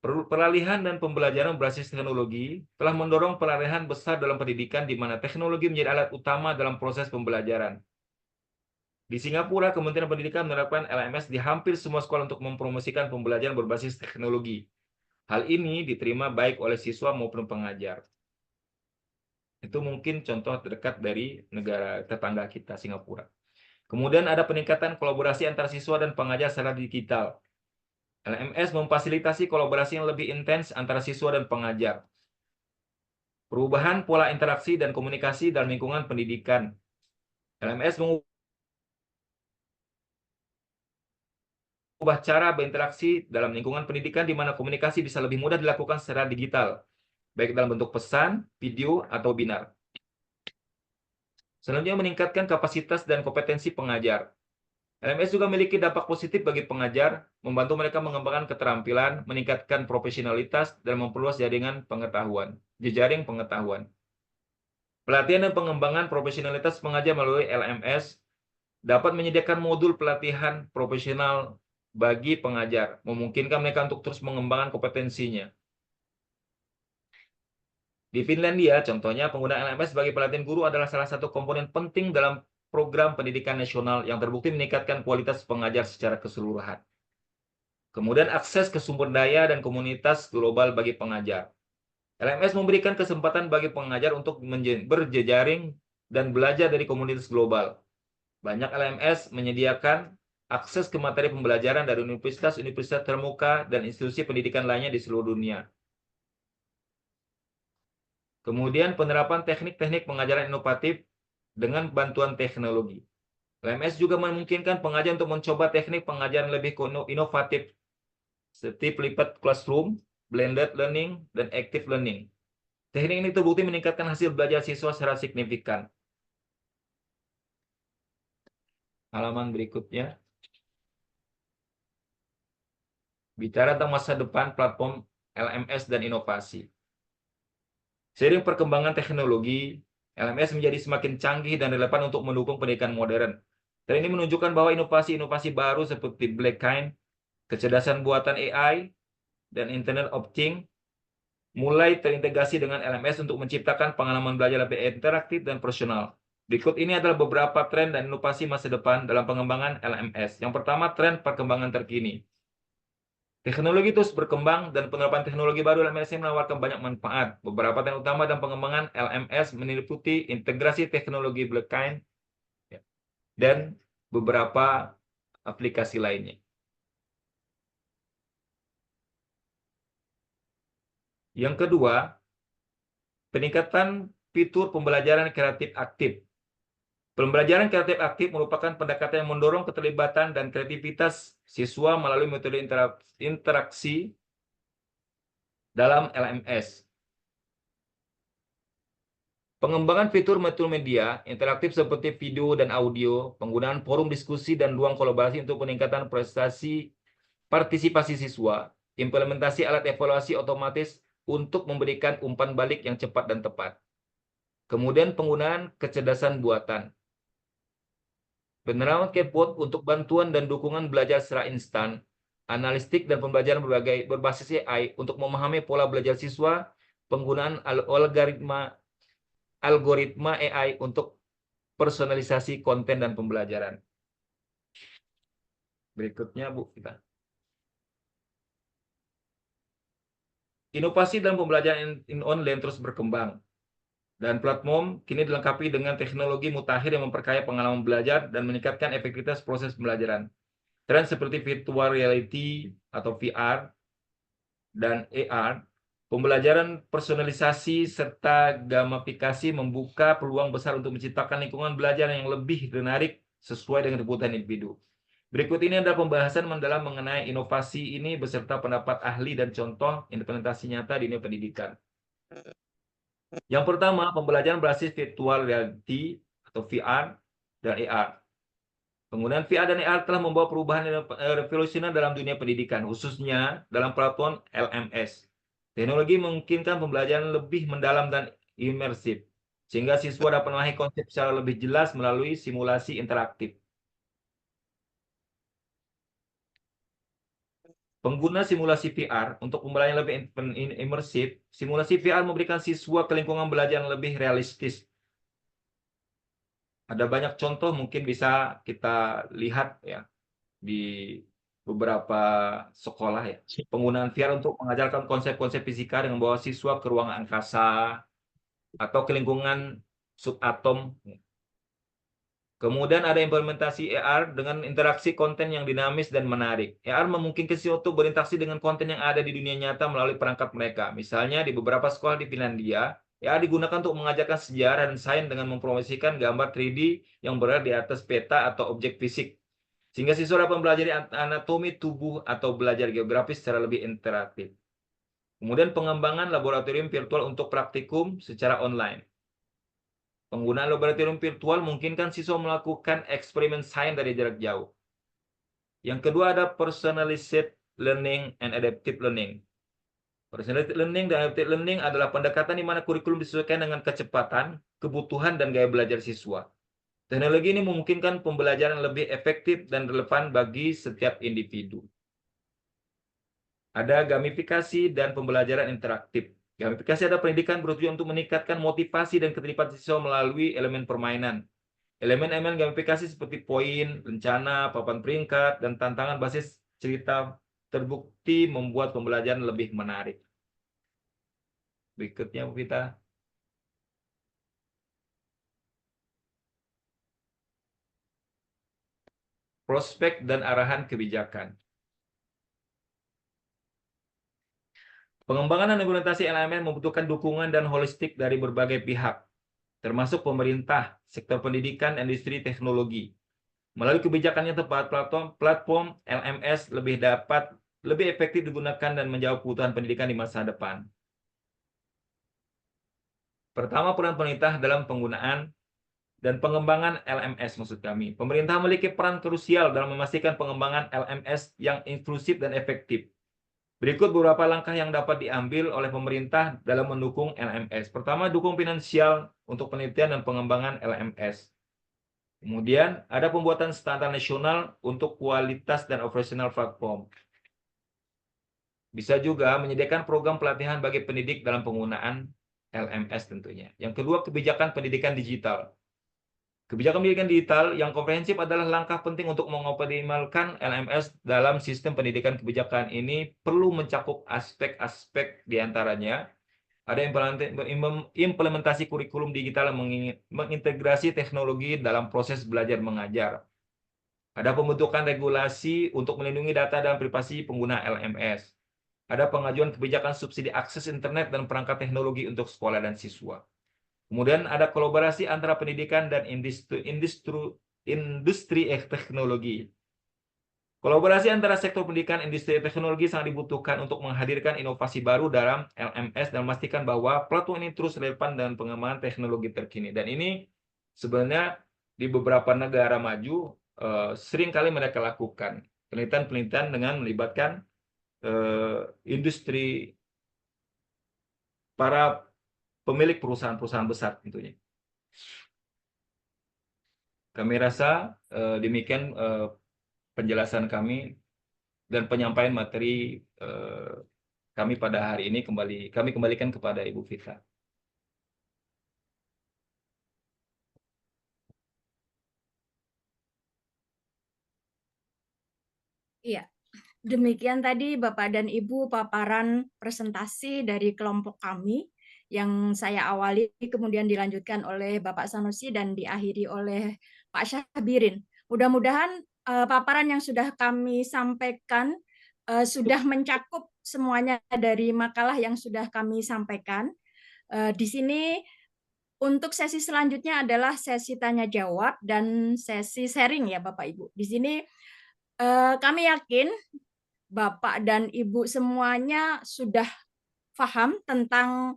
Peralihan dan pembelajaran berbasis teknologi telah mendorong peralihan besar dalam pendidikan di mana teknologi menjadi alat utama dalam proses pembelajaran. Di Singapura, Kementerian Pendidikan menerapkan LMS di hampir semua sekolah untuk mempromosikan pembelajaran berbasis teknologi. Hal ini diterima baik oleh siswa maupun pengajar. Itu mungkin contoh terdekat dari negara tetangga kita, Singapura. Kemudian ada peningkatan kolaborasi antara siswa dan pengajar secara digital. LMS memfasilitasi kolaborasi yang lebih intens antara siswa dan pengajar. Perubahan pola interaksi dan komunikasi dalam lingkungan pendidikan. LMS mengubah cara berinteraksi dalam lingkungan pendidikan di mana komunikasi bisa lebih mudah dilakukan secara digital, baik dalam bentuk pesan, video, atau webinar. Selanjutnya meningkatkan kapasitas dan kompetensi pengajar. LMS juga memiliki dampak positif bagi pengajar, membantu mereka mengembangkan keterampilan, meningkatkan profesionalitas, dan memperluas jejaring pengetahuan. Pelatihan dan pengembangan profesionalitas pengajar melalui LMS dapat menyediakan modul pelatihan profesional bagi pengajar, memungkinkan mereka untuk terus mengembangkan kompetensinya. Di Finlandia, contohnya, penggunaan LMS sebagai pelatihan guru adalah salah satu komponen penting dalam program pendidikan nasional yang terbukti meningkatkan kualitas pengajar secara keseluruhan. Kemudian akses ke sumber daya dan komunitas global bagi pengajar. LMS memberikan kesempatan bagi pengajar untuk berjejaring dan belajar dari komunitas global. Banyak LMS menyediakan akses ke materi pembelajaran dari universitas-universitas terbuka dan institusi pendidikan lainnya di seluruh dunia. Kemudian penerapan teknik-teknik pengajaran inovatif dengan bantuan teknologi. LMS juga memungkinkan pengajar untuk mencoba teknik pengajaran lebih inovatif seperti flipped classroom, blended learning, dan active learning. Teknik ini terbukti meningkatkan hasil belajar siswa secara signifikan. Halaman berikutnya. Bicara tentang masa depan platform LMS dan inovasi. Seiring perkembangan teknologi, LMS menjadi semakin canggih dan relevan untuk mendukung pendidikan modern. Dan ini menunjukkan bahwa inovasi-inovasi baru seperti blockchain, kecerdasan buatan AI, dan Internet of Things mulai terintegrasi dengan LMS untuk menciptakan pengalaman belajar lebih interaktif dan personal. Berikut ini adalah beberapa tren dan inovasi masa depan dalam pengembangan LMS. Yang pertama, tren perkembangan terkini. Teknologi terus berkembang dan penerapan teknologi baru LMS menawarkan banyak manfaat. Beberapa tren utama dalam pengembangan LMS meliputi integrasi teknologi blockchain dan beberapa aplikasi lainnya. Yang kedua, peningkatan fitur pembelajaran kreatif aktif. Pembelajaran kreatif aktif merupakan pendekatan yang mendorong keterlibatan dan kreativitas siswa melalui metode interaksi dalam LMS. Pengembangan fitur multimedia interaktif seperti video dan audio, penggunaan forum diskusi dan ruang kolaborasi untuk peningkatan partisipasi siswa, implementasi alat evaluasi otomatis untuk memberikan umpan balik yang cepat dan tepat. Kemudian penggunaan kecerdasan buatan. Penerapan chatbot untuk bantuan dan dukungan belajar secara instan, analistik dan pembelajaran berbasis AI untuk memahami pola belajar siswa, penggunaan algoritma AI untuk personalisasi konten dan pembelajaran. Berikutnya, Bu, kita. Inovasi dalam pembelajaran online terus berkembang. Dan platform kini dilengkapi dengan teknologi mutakhir yang memperkaya pengalaman belajar dan meningkatkan efektivitas proses pembelajaran. Tren seperti virtual reality atau VR dan AR Pembelajaran personalisasi serta gamifikasi membuka peluang besar untuk menciptakan lingkungan belajar yang lebih menarik sesuai dengan kebutuhan individu. Berikut ini adalah pembahasan mendalam mengenai inovasi ini beserta pendapat ahli dan contoh implementasi nyata di dunia pendidikan. Yang pertama, pembelajaran berbasis virtual reality atau VR dan AR. Penggunaan VR dan AR telah membawa perubahan revolusioner dalam dunia pendidikan, khususnya dalam platform LMS. Teknologi memungkinkan pembelajaran lebih mendalam dan imersif, sehingga siswa dapat memahami konsep secara lebih jelas melalui simulasi interaktif. Pengguna simulasi VR untuk pembelajaran lebih imersif, simulasi VR memberikan siswa ke lingkungan belajar yang lebih realistis. Ada banyak contoh mungkin bisa kita lihat ya di beberapa sekolah ya. Penggunaan VR untuk mengajarkan konsep-konsep fisika dengan membawa siswa ke ruangan angkasa atau ke lingkungan subatom. Kemudian ada implementasi AR dengan interaksi konten yang dinamis dan menarik. AR memungkinkan siswa untuk berinteraksi dengan konten yang ada di dunia nyata melalui perangkat mereka. Misalnya di beberapa sekolah di Finlandia, AR digunakan untuk mengajarkan sejarah dan sains dengan mempromosikan gambar 3D yang berada di atas peta atau objek fisik. Sehingga siswa dapat mempelajari anatomi tubuh atau belajar geografis secara lebih interaktif. Kemudian pengembangan laboratorium virtual untuk praktikum secara online. Penggunaan laboratorium virtual memungkinkan siswa melakukan eksperimen sains dari jarak jauh. Yang kedua ada personalized learning and adaptive learning. Personalized learning dan adaptive learning adalah pendekatan di mana kurikulum disesuaikan dengan kecepatan, kebutuhan, dan gaya belajar siswa. Teknologi ini memungkinkan pembelajaran lebih efektif dan relevan bagi setiap individu. Ada gamifikasi dan pembelajaran interaktif. Gamifikasi adalah pendidikan bertujuan untuk meningkatkan motivasi dan keterlibatan siswa melalui elemen permainan. Elemen-elemen gamifikasi seperti poin, rencana, papan peringkat, dan tantangan basis cerita terbukti membuat pembelajaran lebih menarik. Berikutnya, Bu Vita. Prospek dan arahan kebijakan. Pengembangan dan implementasi LMS membutuhkan dukungan dan holistik dari berbagai pihak, termasuk pemerintah, sektor pendidikan, industri teknologi. Melalui kebijakan yang tepat, platform LMS lebih efektif digunakan dan menjawab kebutuhan pendidikan di masa depan. Pertama, peran pemerintah dalam penggunaan dan pengembangan LMS maksud kami. Pemerintah memiliki peran krusial dalam memastikan pengembangan LMS yang inklusif dan efektif. Berikut beberapa langkah yang dapat diambil oleh pemerintah dalam mendukung LMS. Pertama, dukung finansial untuk penelitian dan pengembangan LMS. Kemudian, ada pembuatan standar nasional untuk kualitas dan operasional platform. Bisa juga menyediakan program pelatihan bagi pendidik dalam penggunaan LMS tentunya. Yang kedua, kebijakan pendidikan digital. Kebijakan pendidikan digital yang komprehensif adalah langkah penting untuk mengoptimalkan LMS dalam sistem pendidikan. Kebijakan ini perlu mencakup aspek-aspek diantaranya. Ada implementasi kurikulum digital yang mengintegrasi teknologi dalam proses belajar mengajar. Ada pembentukan regulasi untuk melindungi data dan privasi pengguna LMS. Ada pengajuan kebijakan subsidi akses internet dan perangkat teknologi untuk sekolah dan siswa. Kemudian ada kolaborasi antara pendidikan dan industri teknologi. Kolaborasi antara sektor pendidikan dan industri teknologi sangat dibutuhkan untuk menghadirkan inovasi baru dalam LMS dan memastikan bahwa platform ini terus relevan dengan pengembangan teknologi terkini. Dan ini sebenarnya di beberapa negara maju sering kali mereka lakukan penelitian-penelitian dengan melibatkan industri para pemilik perusahaan-perusahaan besar tentunya. Kami rasa demikian penjelasan kami dan penyampaian materi kami pada hari ini. Kami kembalikan kepada Ibu Vita. Iya, demikian tadi Bapak dan Ibu paparan presentasi dari kelompok kami yang saya awali kemudian dilanjutkan oleh Bapak Sanusi dan diakhiri oleh Pak Syabirin. Mudah-mudahan paparan yang sudah kami sampaikan sudah mencakup semuanya dari makalah yang sudah kami sampaikan. Di sini untuk sesi selanjutnya adalah sesi tanya jawab dan sesi sharing ya Bapak Ibu. Di sini kami yakin Bapak dan Ibu semuanya sudah paham tentang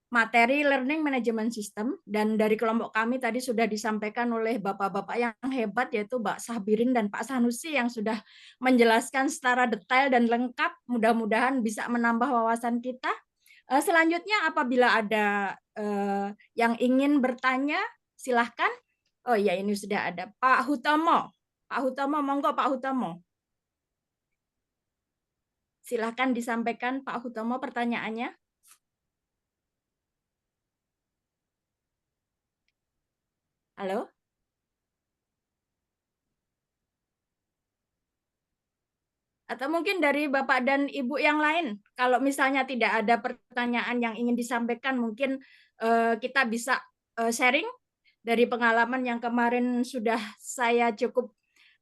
materi Learning Management System, dan dari kelompok kami tadi sudah disampaikan oleh bapak-bapak yang hebat yaitu Mbak Sabirin dan Pak Sanusi yang sudah menjelaskan secara detail dan lengkap, mudah-mudahan bisa menambah wawasan kita. Selanjutnya apabila ada yang ingin bertanya silahkan. Oh iya, ini sudah ada Pak Hutomo. Pak Hutomo, monggo Pak Hutomo. Silahkan disampaikan Pak Hutomo pertanyaannya. Halo? Atau mungkin dari Bapak dan Ibu yang lain, kalau misalnya tidak ada pertanyaan yang ingin disampaikan, mungkin kita bisa sharing dari pengalaman yang kemarin sudah saya cukup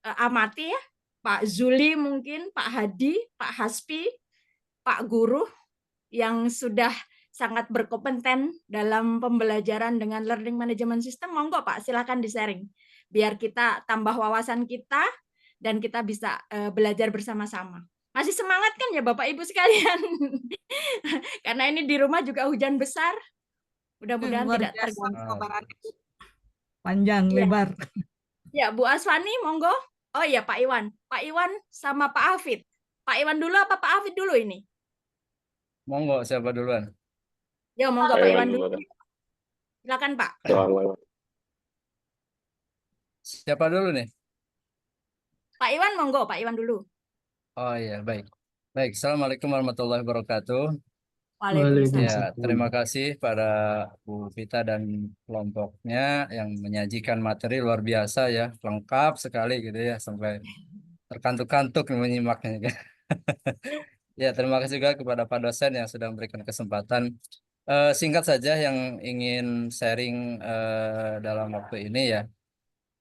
amati ya. Pak Zuli mungkin, Pak Hadi, Pak Haspi, Pak Guru yang sudah sangat berkompeten dalam pembelajaran dengan Learning Management System. Monggo Pak, silakan di-sharing. Biar kita tambah wawasan kita, dan kita bisa belajar bersama-sama. Masih semangat kan ya Bapak Ibu sekalian? Karena ini di rumah juga hujan besar. Mudah-mudahan tidak terganggu. Panjang, lebar. Ya, Bu Aswani, monggo. Oh iya, Pak Iwan. Pak Iwan sama Pak Hafid. Pak Iwan dulu apa Pak Hafid dulu ini? Monggo, siapa duluan? Ya, monggo Pak Iwan dulu. Silakan Pak. Siapa dulu nih? Pak Iwan, monggo. Pak Iwan dulu. Oh iya, baik. Baik, Assalamualaikum warahmatullahi wabarakatuh. Waalaikumsalam. Ya, terima kasih pada Bu Vita dan kelompoknya yang menyajikan materi luar biasa ya, lengkap sekali gitu ya, sampai terkantuk-kantuk menyimaknya. Ya, terima kasih juga kepada Pak dosen yang sudah memberikan kesempatan. Singkat saja yang ingin sharing dalam waktu ini ya.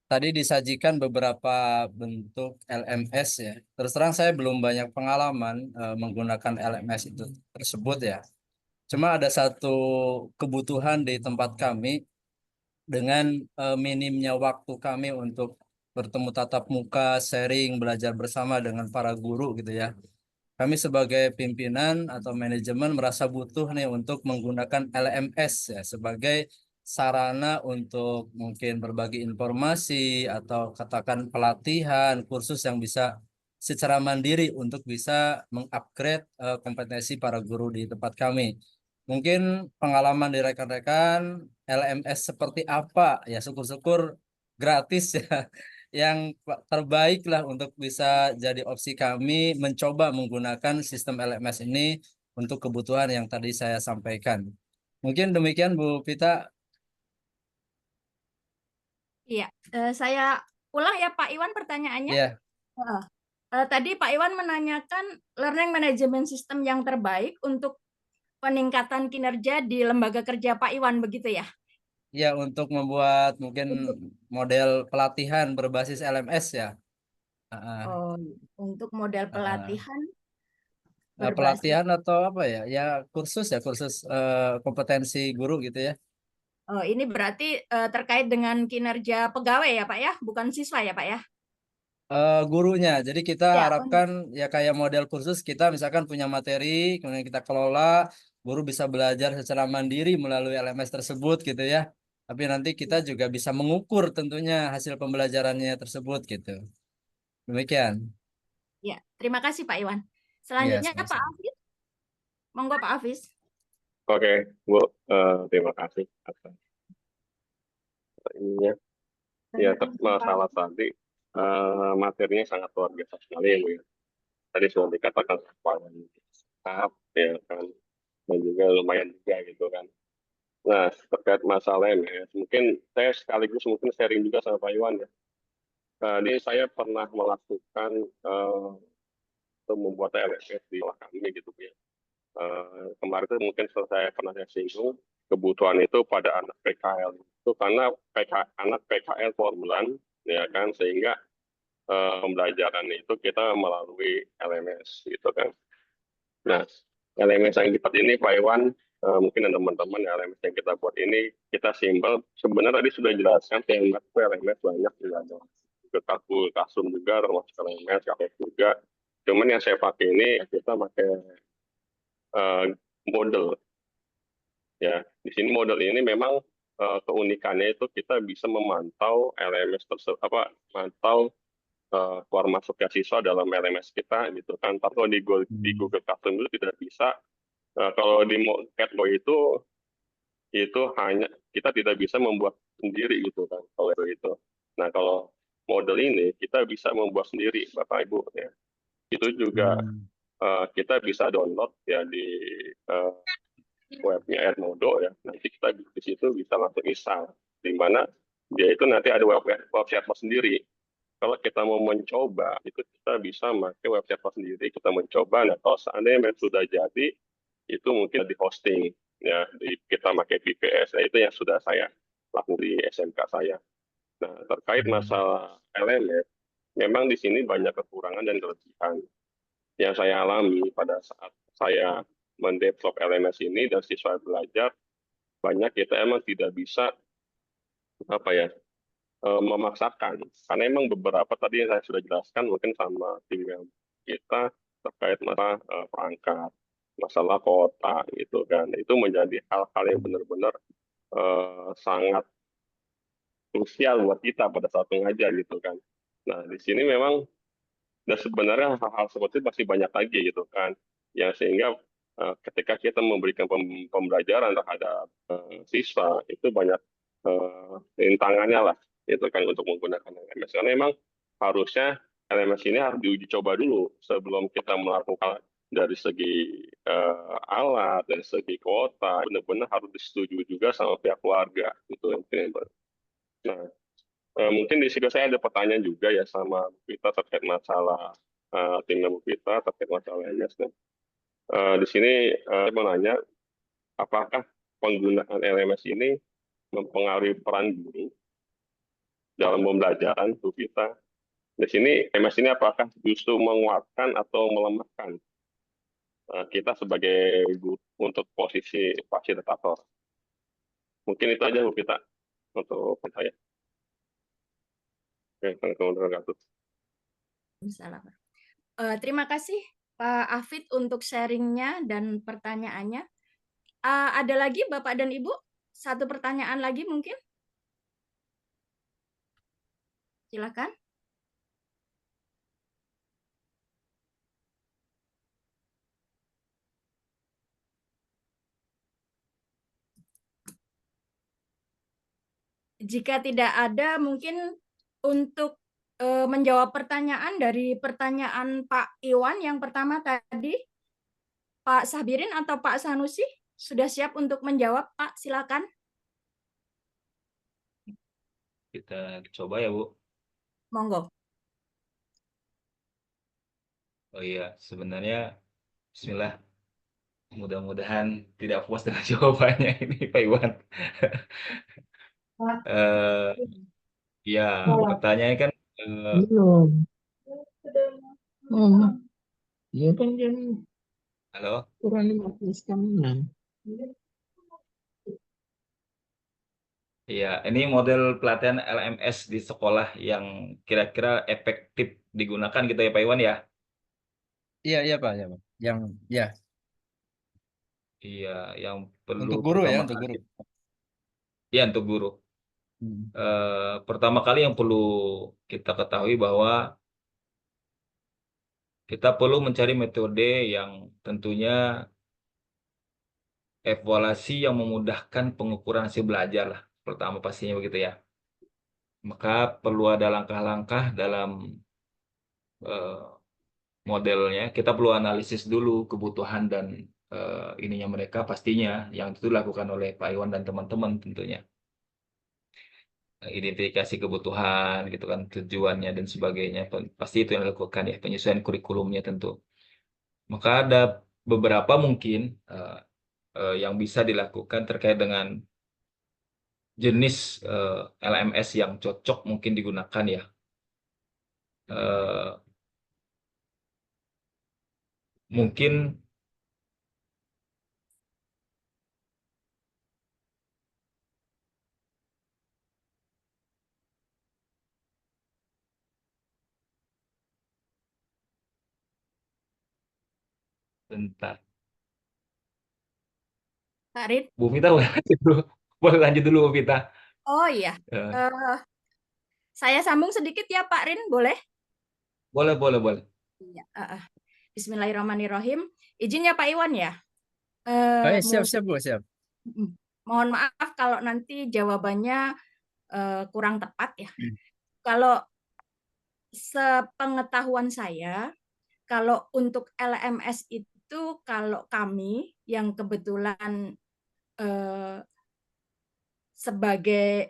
Tadi disajikan beberapa bentuk LMS ya. Terus terang saya belum banyak pengalaman menggunakan LMS itu tersebut ya. Cuma ada satu kebutuhan di tempat kami dengan minimnya waktu kami untuk bertemu tatap muka, sharing, belajar bersama dengan para guru gitu ya. Kami sebagai pimpinan atau manajemen merasa butuh nih untuk menggunakan LMS ya sebagai sarana untuk mungkin berbagi informasi atau katakan pelatihan, kursus yang bisa secara mandiri untuk bisa mengupgrade kompetensi para guru di tempat kami. Mungkin pengalaman di rekan-rekan LMS seperti apa ya, syukur-syukur gratis ya. Yang terbaik lah untuk bisa jadi opsi kami mencoba menggunakan sistem LMS ini untuk kebutuhan yang tadi saya sampaikan. Mungkin demikian Bu Vita. Iya, saya ulang ya Pak Iwan pertanyaannya. Iya. Tadi Pak Iwan menanyakan Learning Management System yang terbaik untuk peningkatan kinerja di lembaga kerja Pak Iwan, begitu ya? Ya, untuk membuat mungkin model pelatihan berbasis LMS ya. Oh, untuk model pelatihan Pelatihan atau apa ya? Ya kursus ya, kursus kompetensi guru gitu ya. Oh, ini berarti terkait dengan kinerja pegawai ya Pak ya, bukan siswa ya Pak ya? Gurunya. Jadi kita Ya, harapkan ya kayak model kursus kita misalkan punya materi, kemudian kita kelola, guru bisa belajar secara mandiri melalui LMS tersebut gitu ya. Tapi nanti kita juga bisa mengukur tentunya hasil pembelajarannya tersebut gitu. Demikian. Ya, terima kasih Pak Iwan. Iya, Selanjutnya Pak sama-sama. Hafiz. Monggo Pak Hafiz. Oke, Bu, terima kasih atas ininya. Ya, masalah tadi materinya sangat luar biasa sekali ya Bu ya. Tadi sudah dikatakan paling lengkap ya kan, dan juga lumayan juga gitu kan. Nah, terkait masalah LMS, mungkin saya sekaligus mungkin sharing juga sama Pak Iwan ya. Ini saya pernah melakukan untuk membuat LMS di sekolah kami gitu Bu ya. Kemarin itu mungkin saya pernah singgung kebutuhan itu pada anak PKL itu karena anak PKL 4 bulan ya kan, sehingga pembelajaran itu kita melalui LMS gitu kan. Nah, LMS yang dibuat ini Pak Iwan, mungkin ada teman-teman LMS yang kita buat ini kita simpel. Sebenarnya tadi sudah jelaskan LMS banyak juga ada. Kalkul, Kasum juga, termasuk LMS, KPS juga. Cuman yang saya pakai ini kita pakai model. Ya, di sini model ini memang keunikannya itu kita bisa memantau LMS tersebut, mantau keluar masuknya siswa dalam LMS kita gitu kan. Tapi kalau di Google Classroom itu tidak bisa. Kalau di Catboy itu hanya kita tidak bisa membuat sendiri gitu kan kalau itu. Nah kalau model ini kita bisa membuat sendiri Bapak Ibu ya. Itu juga kita bisa download ya di webnya Edmodo ya. Nanti kita di situ bisa langsung install. Di mana dia itu nanti ada website sendiri. Kalau kita mau mencoba, itu kita bisa pakai website sendiri. Kita mencoba, nah kalau seandainya sudah jadi, itu mungkin di hosting. Ya, kita pakai VPS. Nah, itu yang sudah saya lakukan di SMK saya. Nah, terkait masalah LMS, memang di sini banyak kekurangan dan kelebihan yang saya alami pada saat saya mendevelop LMS ini dan siswa belajar, banyak kita emang tidak bisa memaksakan. Karena emang beberapa tadi yang saya sudah jelaskan mungkin sama tim yang kita terkait masalah perangkat, masalah kota gitu kan. Itu menjadi hal-hal yang benar-benar sangat krusial buat kita pada saat mengajar gitu kan. Nah, di sini memang dan sebenarnya hal-hal seperti itu masih banyak lagi gitu kan. Yang sehingga ketika kita memberikan pembelajaran terhadap siswa itu banyak rintangannya lah itu kan untuk menggunakan LMS. Karena memang harusnya LMS ini harus diuji coba dulu sebelum kita melakukan dari segi alat, dari segi kuota, benar-benar harus disetujui juga sama pihak keluarga. Itu yang penting. Nah, mungkin di situ saya ada pertanyaan juga ya sama Bu Vita terkait masalah timnya Bu Vita terkait masalah LMS. Di sini saya mau nanya, apakah penggunaan LMS ini mempengaruhi peran guru dalam pembelajaran Bu Vita? Di sini LMS ini apakah justru menguatkan atau melemahkan kita sebagai guru untuk posisi fasilitator? Mungkin itu aja Bu Vita untuk saya. Oke, Assalamualaikum. Terima kasih Pak Afid untuk sharingnya dan pertanyaannya. Ada lagi Bapak dan Ibu? Satu pertanyaan lagi mungkin? Silakan. Jika tidak ada, mungkin untuk menjawab pertanyaan dari pertanyaan Pak Iwan yang pertama tadi, Pak Sabirin atau Pak Sanusi sudah siap untuk menjawab, Pak? Silakan. Kita coba ya, Bu. Monggo. Oh iya, sebenarnya Bismillah. Mudah-mudahan tidak puas dengan jawabannya ini, Pak Iwan. Ya, pertanyaannya kan Belum. Ya kan jam halo. kurang 15 jam. Iya, ini model pelatihan LMS di sekolah yang kira-kira efektif digunakan gitu ya Pak Iwan ya? Iya Pak, ya Pak. Yang ya Iya, yang perlu untuk guru ya, pertama untuk kali. guru. Iya, untuk guru. Pertama kali yang perlu kita ketahui bahwa kita perlu mencari metode yang tentunya evaluasi yang memudahkan pengukuran hasil belajar lah. Pertama pastinya begitu ya. Maka perlu ada langkah-langkah dalam modelnya. Kita perlu analisis dulu kebutuhan dan ininya mereka pastinya yang itu dilakukan oleh Pak Iwan dan teman-teman tentunya. Identifikasi kebutuhan gitu kan, tujuannya dan sebagainya. Pasti itu yang dilakukan ya, penyesuaian kurikulumnya tentu. Maka ada beberapa mungkin yang bisa dilakukan terkait dengan jenis LMS yang cocok mungkin digunakan ya. Mungkin Vita. Pak Rin. Bu Vita boleh lanjut dulu. Boleh lanjut dulu, Bu Vita. Oh iya, saya sambung sedikit ya Pak Rin, boleh? Boleh. Iya. Bismillahirrahmanirrahim. Izin ya Pak Iwan ya. Baik, siap Bu, siap. Mohon maaf kalau nanti jawabannya kurang tepat ya. Kalau sepengetahuan saya, kalau untuk LMS itu kalau kami yang kebetulan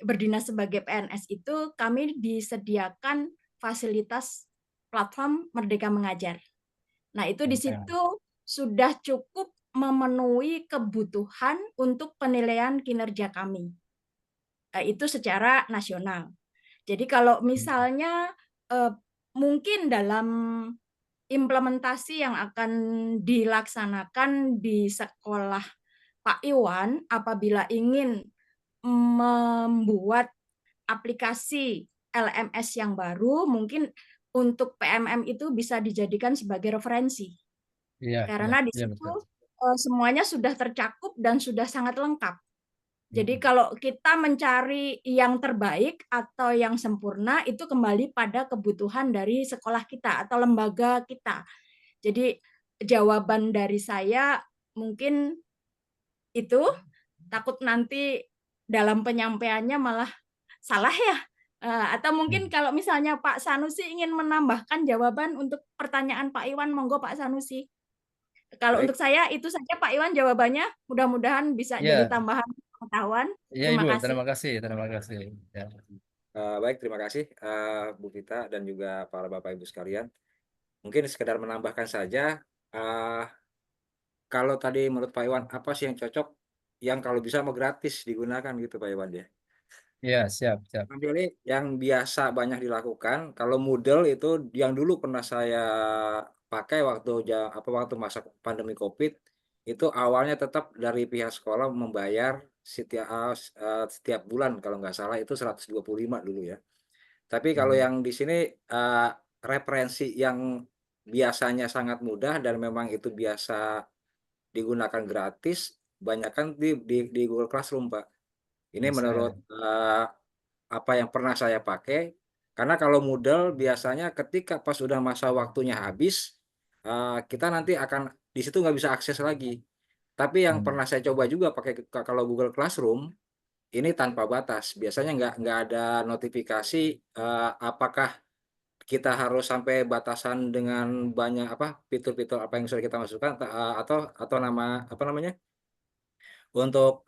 berdinas sebagai PNS itu kami disediakan fasilitas platform Merdeka Mengajar. Nah, itu di situ sudah cukup memenuhi kebutuhan untuk penilaian kinerja kami. Itu secara nasional. Jadi kalau misalnya mungkin dalam implementasi yang akan dilaksanakan di sekolah Pak Iwan apabila ingin membuat aplikasi LMS yang baru, mungkin untuk PMM itu bisa dijadikan sebagai referensi. Karena di situ semuanya sudah tercakup dan sudah sangat lengkap. Jadi kalau kita mencari yang terbaik atau yang sempurna itu kembali pada kebutuhan dari sekolah kita atau lembaga kita. Jadi jawaban dari saya mungkin itu, takut nanti dalam penyampaiannya malah salah ya. Atau mungkin kalau misalnya Pak Sanusi ingin menambahkan jawaban untuk pertanyaan Pak Iwan, monggo Pak Sanusi. Kalau Baik. untuk saya itu saja Pak Iwan jawabannya, mudah-mudahan bisa jadi tambahan pengetahuan. Iya Terima Ibu, kasih. terima kasih. Ya. Baik, terima kasih Bu Vita dan juga para Bapak Ibu sekalian. Mungkin sekedar menambahkan saja, kalau tadi menurut Pak Iwan, apa sih yang cocok yang kalau bisa mau gratis digunakan gitu Pak Iwan ya? Iya, siap. Ini yang biasa banyak dilakukan, kalau Moodle itu yang dulu pernah saya pakai waktu masa pandemi COVID, itu awalnya tetap dari pihak sekolah membayar setiap bulan kalau nggak salah itu 125 dulu ya. Tapi kalau yang di sini referensi yang biasanya sangat mudah dan memang itu biasa digunakan gratis, banyakkan di Google Classroom, Pak. Ini menurut apa yang pernah saya pakai, karena kalau Moodle biasanya ketika pas sudah masa waktunya habis, kita nanti akan di situ nggak bisa akses lagi. Tapi yang pernah saya coba juga pakai kalau Google Classroom, ini tanpa batas. Biasanya nggak ada notifikasi apakah kita harus sampai batasan dengan banyak fitur-fitur apa yang sudah kita masukkan atau namanya untuk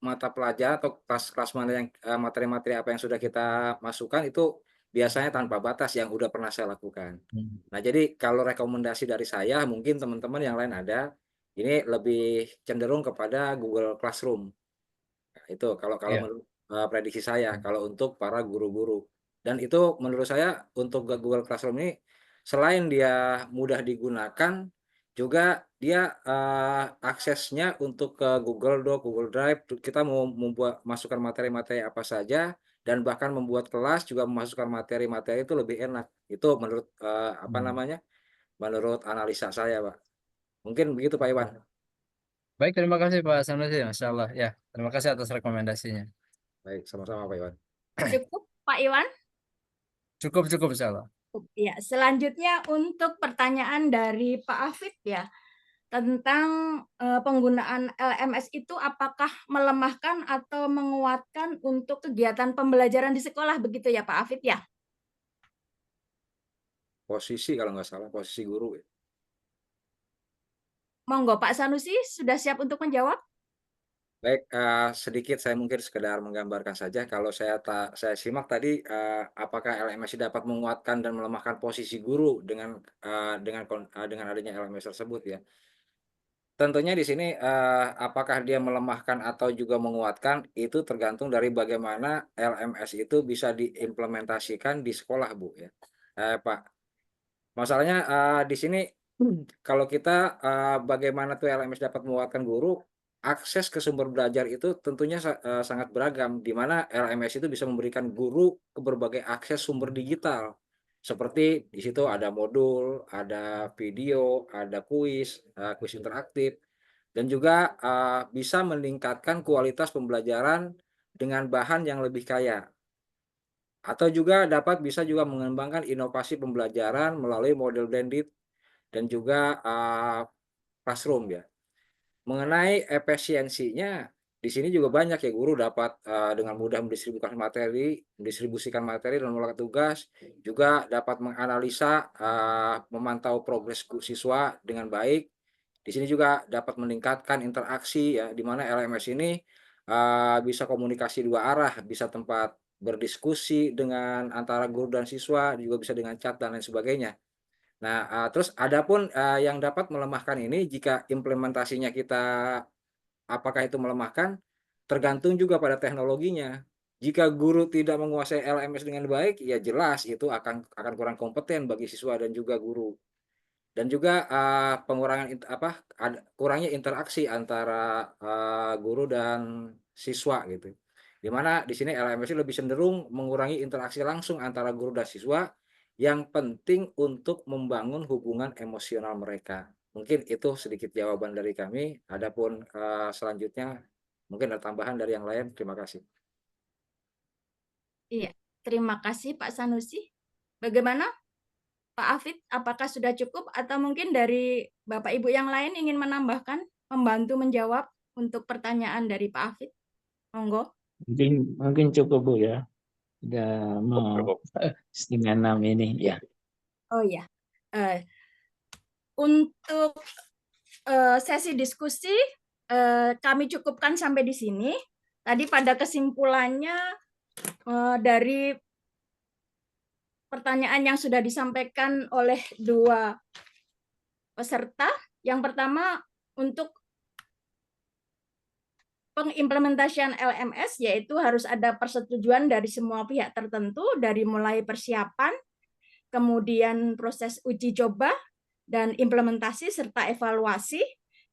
mata pelajaran atau kelas-kelas mana yang materi-materi apa yang sudah kita masukkan itu biasanya tanpa batas yang udah pernah saya lakukan. Nah, jadi kalau rekomendasi dari saya mungkin teman-teman yang lain ada, ini lebih cenderung kepada Google Classroom. Nah, itu kalau menurut prediksi saya kalau untuk para guru-guru. Dan itu menurut saya untuk Google Classroom ini selain dia mudah digunakan, juga dia aksesnya untuk ke Google Doc, Google Drive, kita mau masukkan materi-materi apa saja dan bahkan membuat kelas juga memasukkan materi-materi itu lebih enak. Itu menurut menurut analisa saya, Pak. Mungkin begitu Pak Iwan. Baik, terima kasih Pak Sanusi, Masya Allah. Ya, terima kasih atas rekomendasinya. Baik, sama-sama Pak Iwan. Cukup Pak Iwan? Cukup Insya Allah. Ya, selanjutnya untuk pertanyaan dari Pak Afid ya, tentang penggunaan LMS itu apakah melemahkan atau menguatkan untuk kegiatan pembelajaran di sekolah, begitu ya Pak Afid ya? Posisi kalau nggak salah, posisi guru. Monggo Pak Sanusi, sudah siap untuk menjawab? Baik, sedikit saya mungkin sekedar menggambarkan saja. Kalau saya simak tadi, apakah LMS dapat menguatkan dan melemahkan posisi guru dengan adanya LMS tersebut ya. Tentunya di sini, apakah dia melemahkan atau juga menguatkan, itu tergantung dari bagaimana LMS itu bisa diimplementasikan di sekolah, Bu, ya. Pak, masalahnya, di sini kalau kita, bagaimana tuh LMS dapat menguatkan guru, akses ke sumber belajar itu tentunya sangat beragam, di mana LMS itu bisa memberikan guru ke berbagai akses sumber digital. Seperti di situ ada modul, ada video, ada kuis interaktif, dan juga bisa meningkatkan kualitas pembelajaran dengan bahan yang lebih kaya. Atau juga bisa juga mengembangkan inovasi pembelajaran melalui model blended dan juga classroom ya. Mengenai efisiensinya, di sini juga banyak ya guru dapat dengan mudah mendistribusikan materi dan melakukan tugas, juga dapat menganalisa, memantau progres siswa dengan baik. Di sini juga dapat meningkatkan interaksi ya, di mana LMS ini bisa komunikasi dua arah, bisa tempat berdiskusi dengan antara guru dan siswa, juga bisa dengan chat dan lain sebagainya. Nah, terus adapun yang dapat melemahkan ini jika implementasinya kita apakah itu melemahkan, tergantung juga pada teknologinya. Jika guru tidak menguasai LMS dengan baik, ya jelas itu akan kurang kompeten bagi siswa dan juga guru. Dan juga pengurangan kurangnya interaksi antara guru dan siswa gitu. Di mana di sini LMS lebih cenderung mengurangi interaksi langsung antara guru dan siswa yang penting untuk membangun hubungan emosional mereka. Mungkin itu sedikit jawaban dari kami. Adapun selanjutnya mungkin ada tambahan dari yang lain. Terima kasih. Iya, terima kasih Pak Sanusi. Bagaimana Pak Afid, apakah sudah cukup atau mungkin dari Bapak Ibu yang lain ingin menambahkan, membantu menjawab untuk pertanyaan dari Pak Afid? Monggo. Mungkin cukup Bu ya. Sudah mau Cukup. 5:30 ini ya. Oh ya, untuk sesi diskusi kami cukupkan sampai di sini. Tadi pada kesimpulannya dari pertanyaan yang sudah disampaikan oleh dua peserta, yang pertama untuk pengimplementasian LMS yaitu harus ada persetujuan dari semua pihak tertentu, dari mulai persiapan, kemudian proses uji coba dan implementasi serta evaluasi,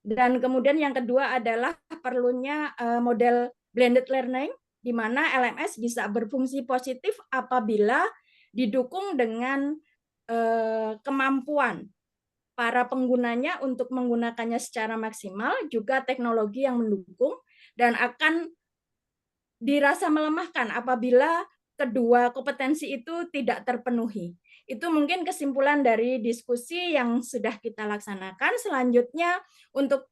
dan kemudian yang kedua adalah perlunya model blended learning di mana LMS bisa berfungsi positif apabila didukung dengan kemampuan para penggunanya untuk menggunakannya secara maksimal, juga teknologi yang mendukung, dan akan dirasa melemahkan apabila kedua kompetensi itu tidak terpenuhi. Itu mungkin kesimpulan dari diskusi yang sudah kita laksanakan. Selanjutnya, untuk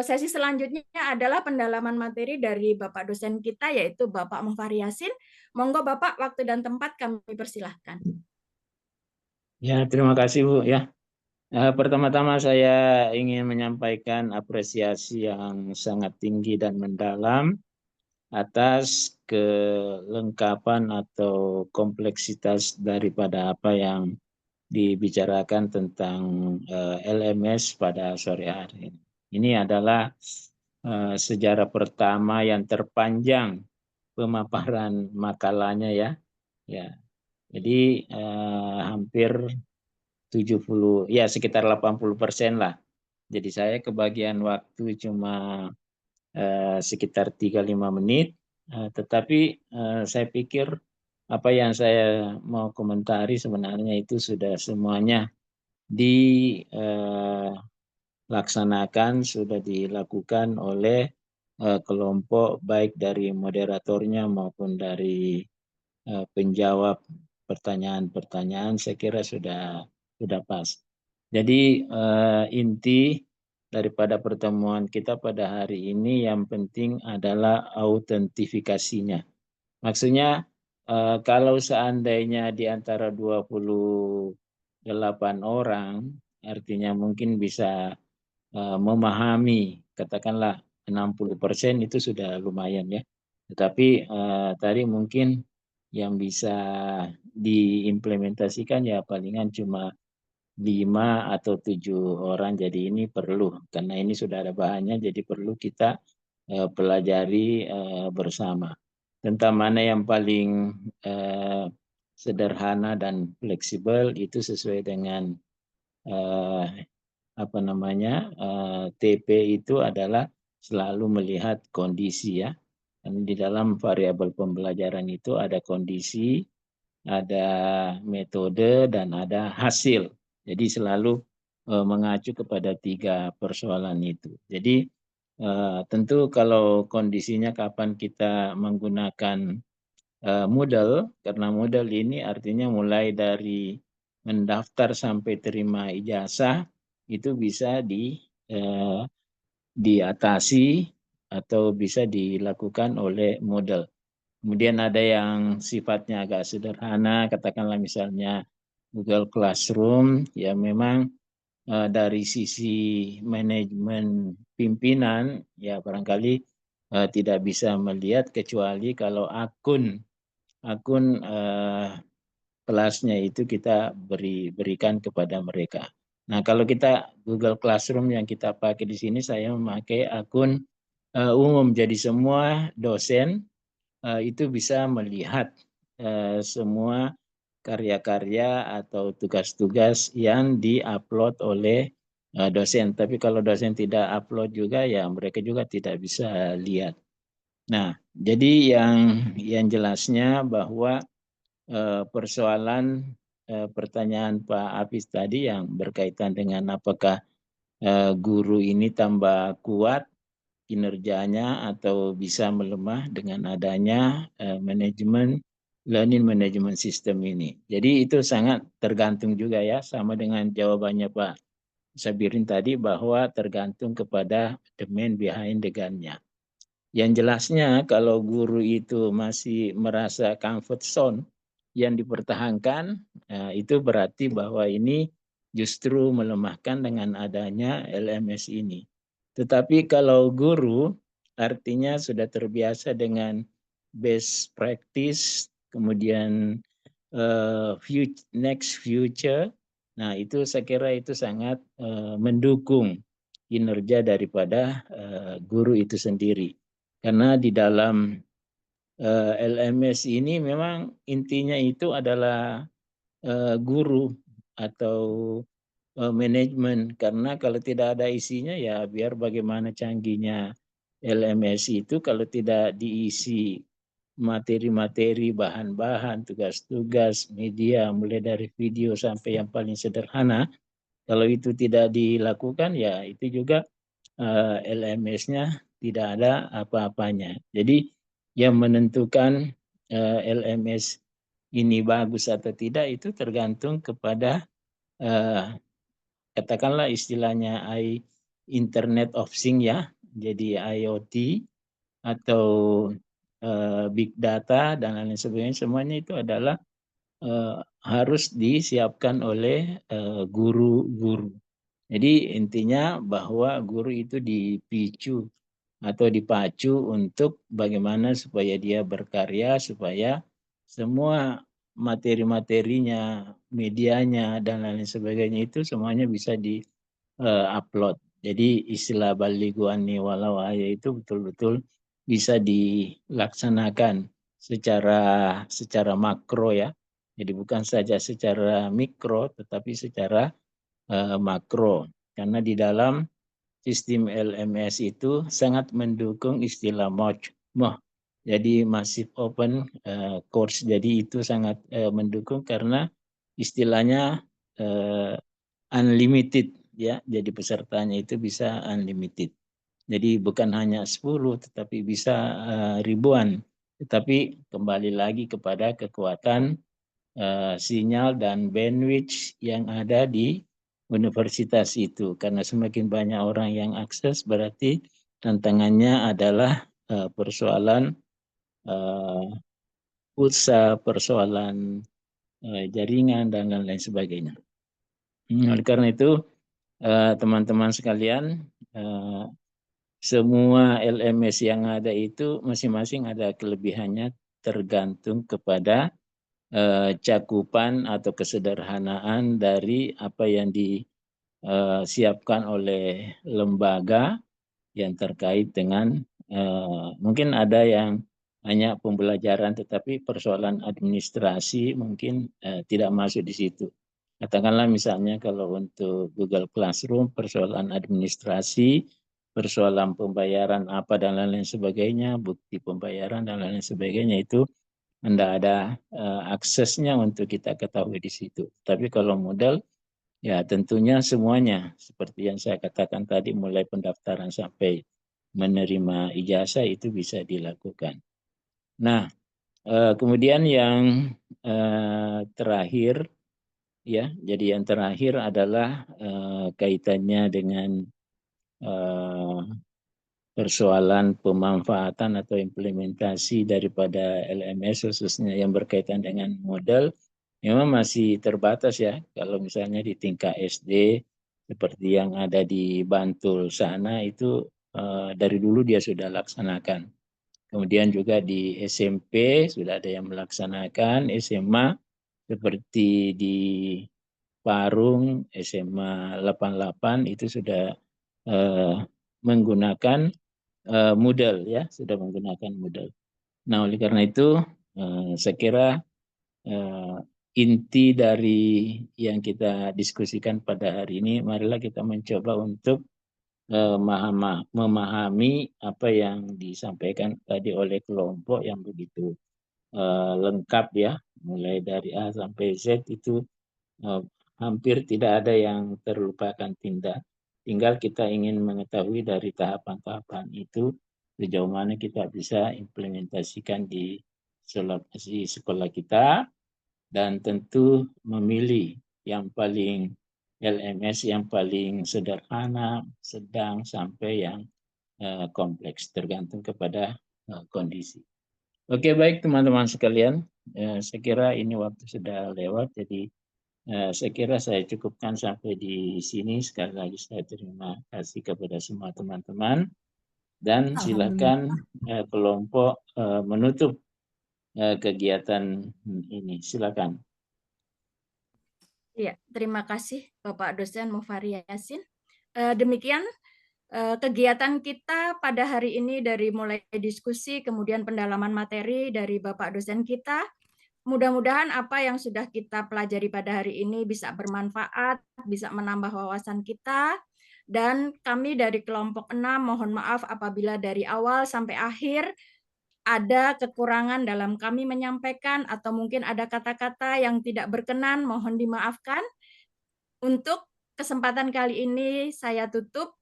sesi selanjutnya adalah pendalaman materi dari Bapak dosen kita, yaitu Bapak Muhfari Yasin. Monggo Bapak, waktu dan tempat kami persilahkan. Ya, terima kasih Bu ya. Pertama-tama saya ingin menyampaikan apresiasi yang sangat tinggi dan mendalam atas kelengkapan atau kompleksitas daripada apa yang dibicarakan tentang LMS pada sore hari ini. Ini adalah sejarah pertama yang terpanjang pemaparan makalahnya ya. Ya. Jadi hampir 70, ya sekitar 80% lah. Jadi saya kebagian waktu cuma sekitar 3-5 menit, tetapi saya pikir apa yang saya mau komentari sebenarnya itu sudah semuanya dilaksanakan, sudah dilakukan oleh kelompok baik dari moderatornya maupun dari penjawab pertanyaan-pertanyaan, saya kira sudah pas. Jadi inti daripada pertemuan kita pada hari ini yang penting adalah autentifikasinya. Maksudnya kalau seandainya di antara 28 orang, artinya mungkin bisa memahami, katakanlah 60% itu sudah lumayan ya. Tetapi tadi mungkin yang bisa diimplementasikan ya palingan cuma 5 atau 7 orang. Jadi ini perlu, karena ini sudah ada bahannya, jadi perlu kita pelajari bersama. Tentang mana yang paling sederhana dan fleksibel itu sesuai dengan TP itu adalah selalu melihat kondisi ya. Dan di dalam variabel pembelajaran itu ada kondisi, ada metode, dan ada hasil. Jadi selalu mengacu kepada 3 persoalan itu. Jadi tentu kalau kondisinya kapan kita menggunakan Moodle, karena Moodle ini artinya mulai dari mendaftar sampai terima ijazah itu bisa diatasi atau bisa dilakukan oleh Moodle. Kemudian ada yang sifatnya agak sederhana, katakanlah misalnya Google Classroom, ya memang dari sisi manajemen pimpinan, ya barangkali tidak bisa melihat kecuali kalau akun kelasnya itu kita berikan kepada mereka. Nah, kalau kita Google Classroom yang kita pakai di sini, saya memakai akun umum. Jadi semua dosen itu bisa melihat semua karya-karya atau tugas-tugas yang diupload oleh dosen. Tapi kalau dosen tidak upload juga, ya mereka juga tidak bisa lihat. Nah, jadi yang jelasnya bahwa persoalan pertanyaan Pak Hafiz tadi yang berkaitan dengan apakah guru ini tambah kuat kinerjanya atau bisa melemah dengan adanya manajemen learning management system ini. Jadi itu sangat tergantung juga ya, sama dengan jawabannya Pak Sabirin tadi bahwa tergantung kepada the man behind the gun-nya. Yang jelasnya kalau guru itu masih merasa comfort zone yang dipertahankan, itu berarti bahwa ini justru melemahkan dengan adanya LMS ini. Tetapi kalau guru artinya sudah terbiasa dengan best practice, kemudian next future, nah itu saya kira itu sangat mendukung kinerja daripada guru itu sendiri. Karena di dalam LMS ini memang intinya itu adalah guru atau manajemen, karena kalau tidak ada isinya ya biar bagaimana canggihnya LMS itu kalau tidak diisi materi-materi, bahan-bahan, tugas-tugas, media mulai dari video sampai yang paling sederhana, kalau itu tidak dilakukan ya itu juga LMS-nya tidak ada apa-apanya. Jadi yang menentukan LMS ini bagus atau tidak itu tergantung kepada katakanlah istilahnya Internet of Things ya, jadi IoT atau big data dan lain sebagainya, semuanya itu adalah harus disiapkan oleh guru-guru. Jadi intinya bahwa guru itu dipicu atau dipacu untuk bagaimana supaya dia berkarya, supaya semua materi-materinya, medianya, dan lain sebagainya itu semuanya bisa di-upload. Jadi istilah baliguani walau ayat itu betul-betul bisa dilaksanakan secara makro ya. Jadi bukan saja secara mikro, tetapi secara makro. Karena di dalam sistem LMS itu sangat mendukung istilah MOOC. Jadi Massive Open Course. Jadi itu sangat mendukung karena istilahnya unlimited ya. Jadi pesertanya itu bisa unlimited. Jadi bukan hanya 10 tetapi bisa ribuan. Tetapi kembali lagi kepada kekuatan sinyal dan bandwidth yang ada di universitas itu. Karena semakin banyak orang yang akses berarti tantangannya adalah persoalan pulsa, persoalan jaringan dan lain sebagainya. Oleh karena itu teman-teman sekalian, semua LMS yang ada itu masing-masing ada kelebihannya tergantung kepada cakupan atau kesederhanaan dari apa yang disiapkan oleh lembaga yang terkait dengan mungkin ada yang hanya pembelajaran tetapi persoalan administrasi mungkin tidak masuk di situ. Katakanlah misalnya kalau untuk Google Classroom persoalan administrasi, persoalan pembayaran apa dan lain-lain sebagainya, bukti pembayaran dan lain-lain sebagainya itu tidak ada aksesnya untuk kita ketahui di situ. Tapi kalau modal, ya tentunya semuanya seperti yang saya katakan tadi, mulai pendaftaran sampai menerima ijazah itu bisa dilakukan. Nah, kemudian yang terakhir, ya, jadi yang terakhir adalah kaitannya dengan persoalan pemanfaatan atau implementasi daripada LMS khususnya yang berkaitan dengan modal memang masih terbatas ya. Kalau misalnya di tingkat SD seperti yang ada di Bantul sana itu dari dulu dia sudah laksanakan. Kemudian juga di SMP sudah ada yang melaksanakan, SMA seperti di Parung SMA 88 itu sudah menggunakan Moodle ya, sudah menggunakan Moodle. Nah, oleh karena itu saya kira inti dari yang kita diskusikan pada hari ini, marilah kita mencoba untuk memahami apa yang disampaikan tadi oleh kelompok yang begitu lengkap ya, mulai dari A sampai Z itu hampir tidak ada yang terlupakan tinggal kita ingin mengetahui dari tahapan-tahapan itu sejauh mana kita bisa implementasikan di sekolah kita, dan tentu memilih yang paling LMS yang paling sederhana, sedang, sampai yang kompleks, tergantung kepada kondisi. Oke, baik teman-teman sekalian, saya kira ini waktu sudah lewat, jadi saya kira saya cukupkan sampai di sini. Sekali lagi saya terima kasih kepada semua teman-teman, dan silakan kelompok menutup kegiatan ini. Silakan. Iya, terima kasih Bapak Dosen Mufari Yasin. Demikian kegiatan kita pada hari ini, dari mulai diskusi kemudian pendalaman materi dari Bapak dosen kita. Mudah-mudahan apa yang sudah kita pelajari pada hari ini bisa bermanfaat, bisa menambah wawasan kita. Dan kami dari kelompok 6 mohon maaf apabila dari awal sampai akhir ada kekurangan dalam kami menyampaikan atau mungkin ada kata-kata yang tidak berkenan, mohon dimaafkan. Untuk kesempatan kali ini saya tutup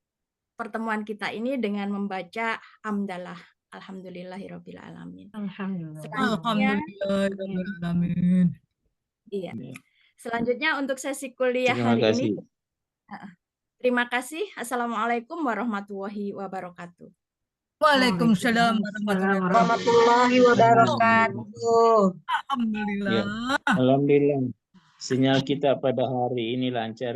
pertemuan kita ini dengan membaca hamdalah. Alhamdulillahirabbil alamin. Selanjutnya, iya. Selanjutnya untuk sesi kuliah hari ini. Terima kasih. Assalamualaikum warahmatullahi wabarakatuh. Waalaikumsalam warahmatullahi wabarakatuh. Alhamdulillah. Ya, alhamdulillah. Sinyal kita pada hari ini lancar.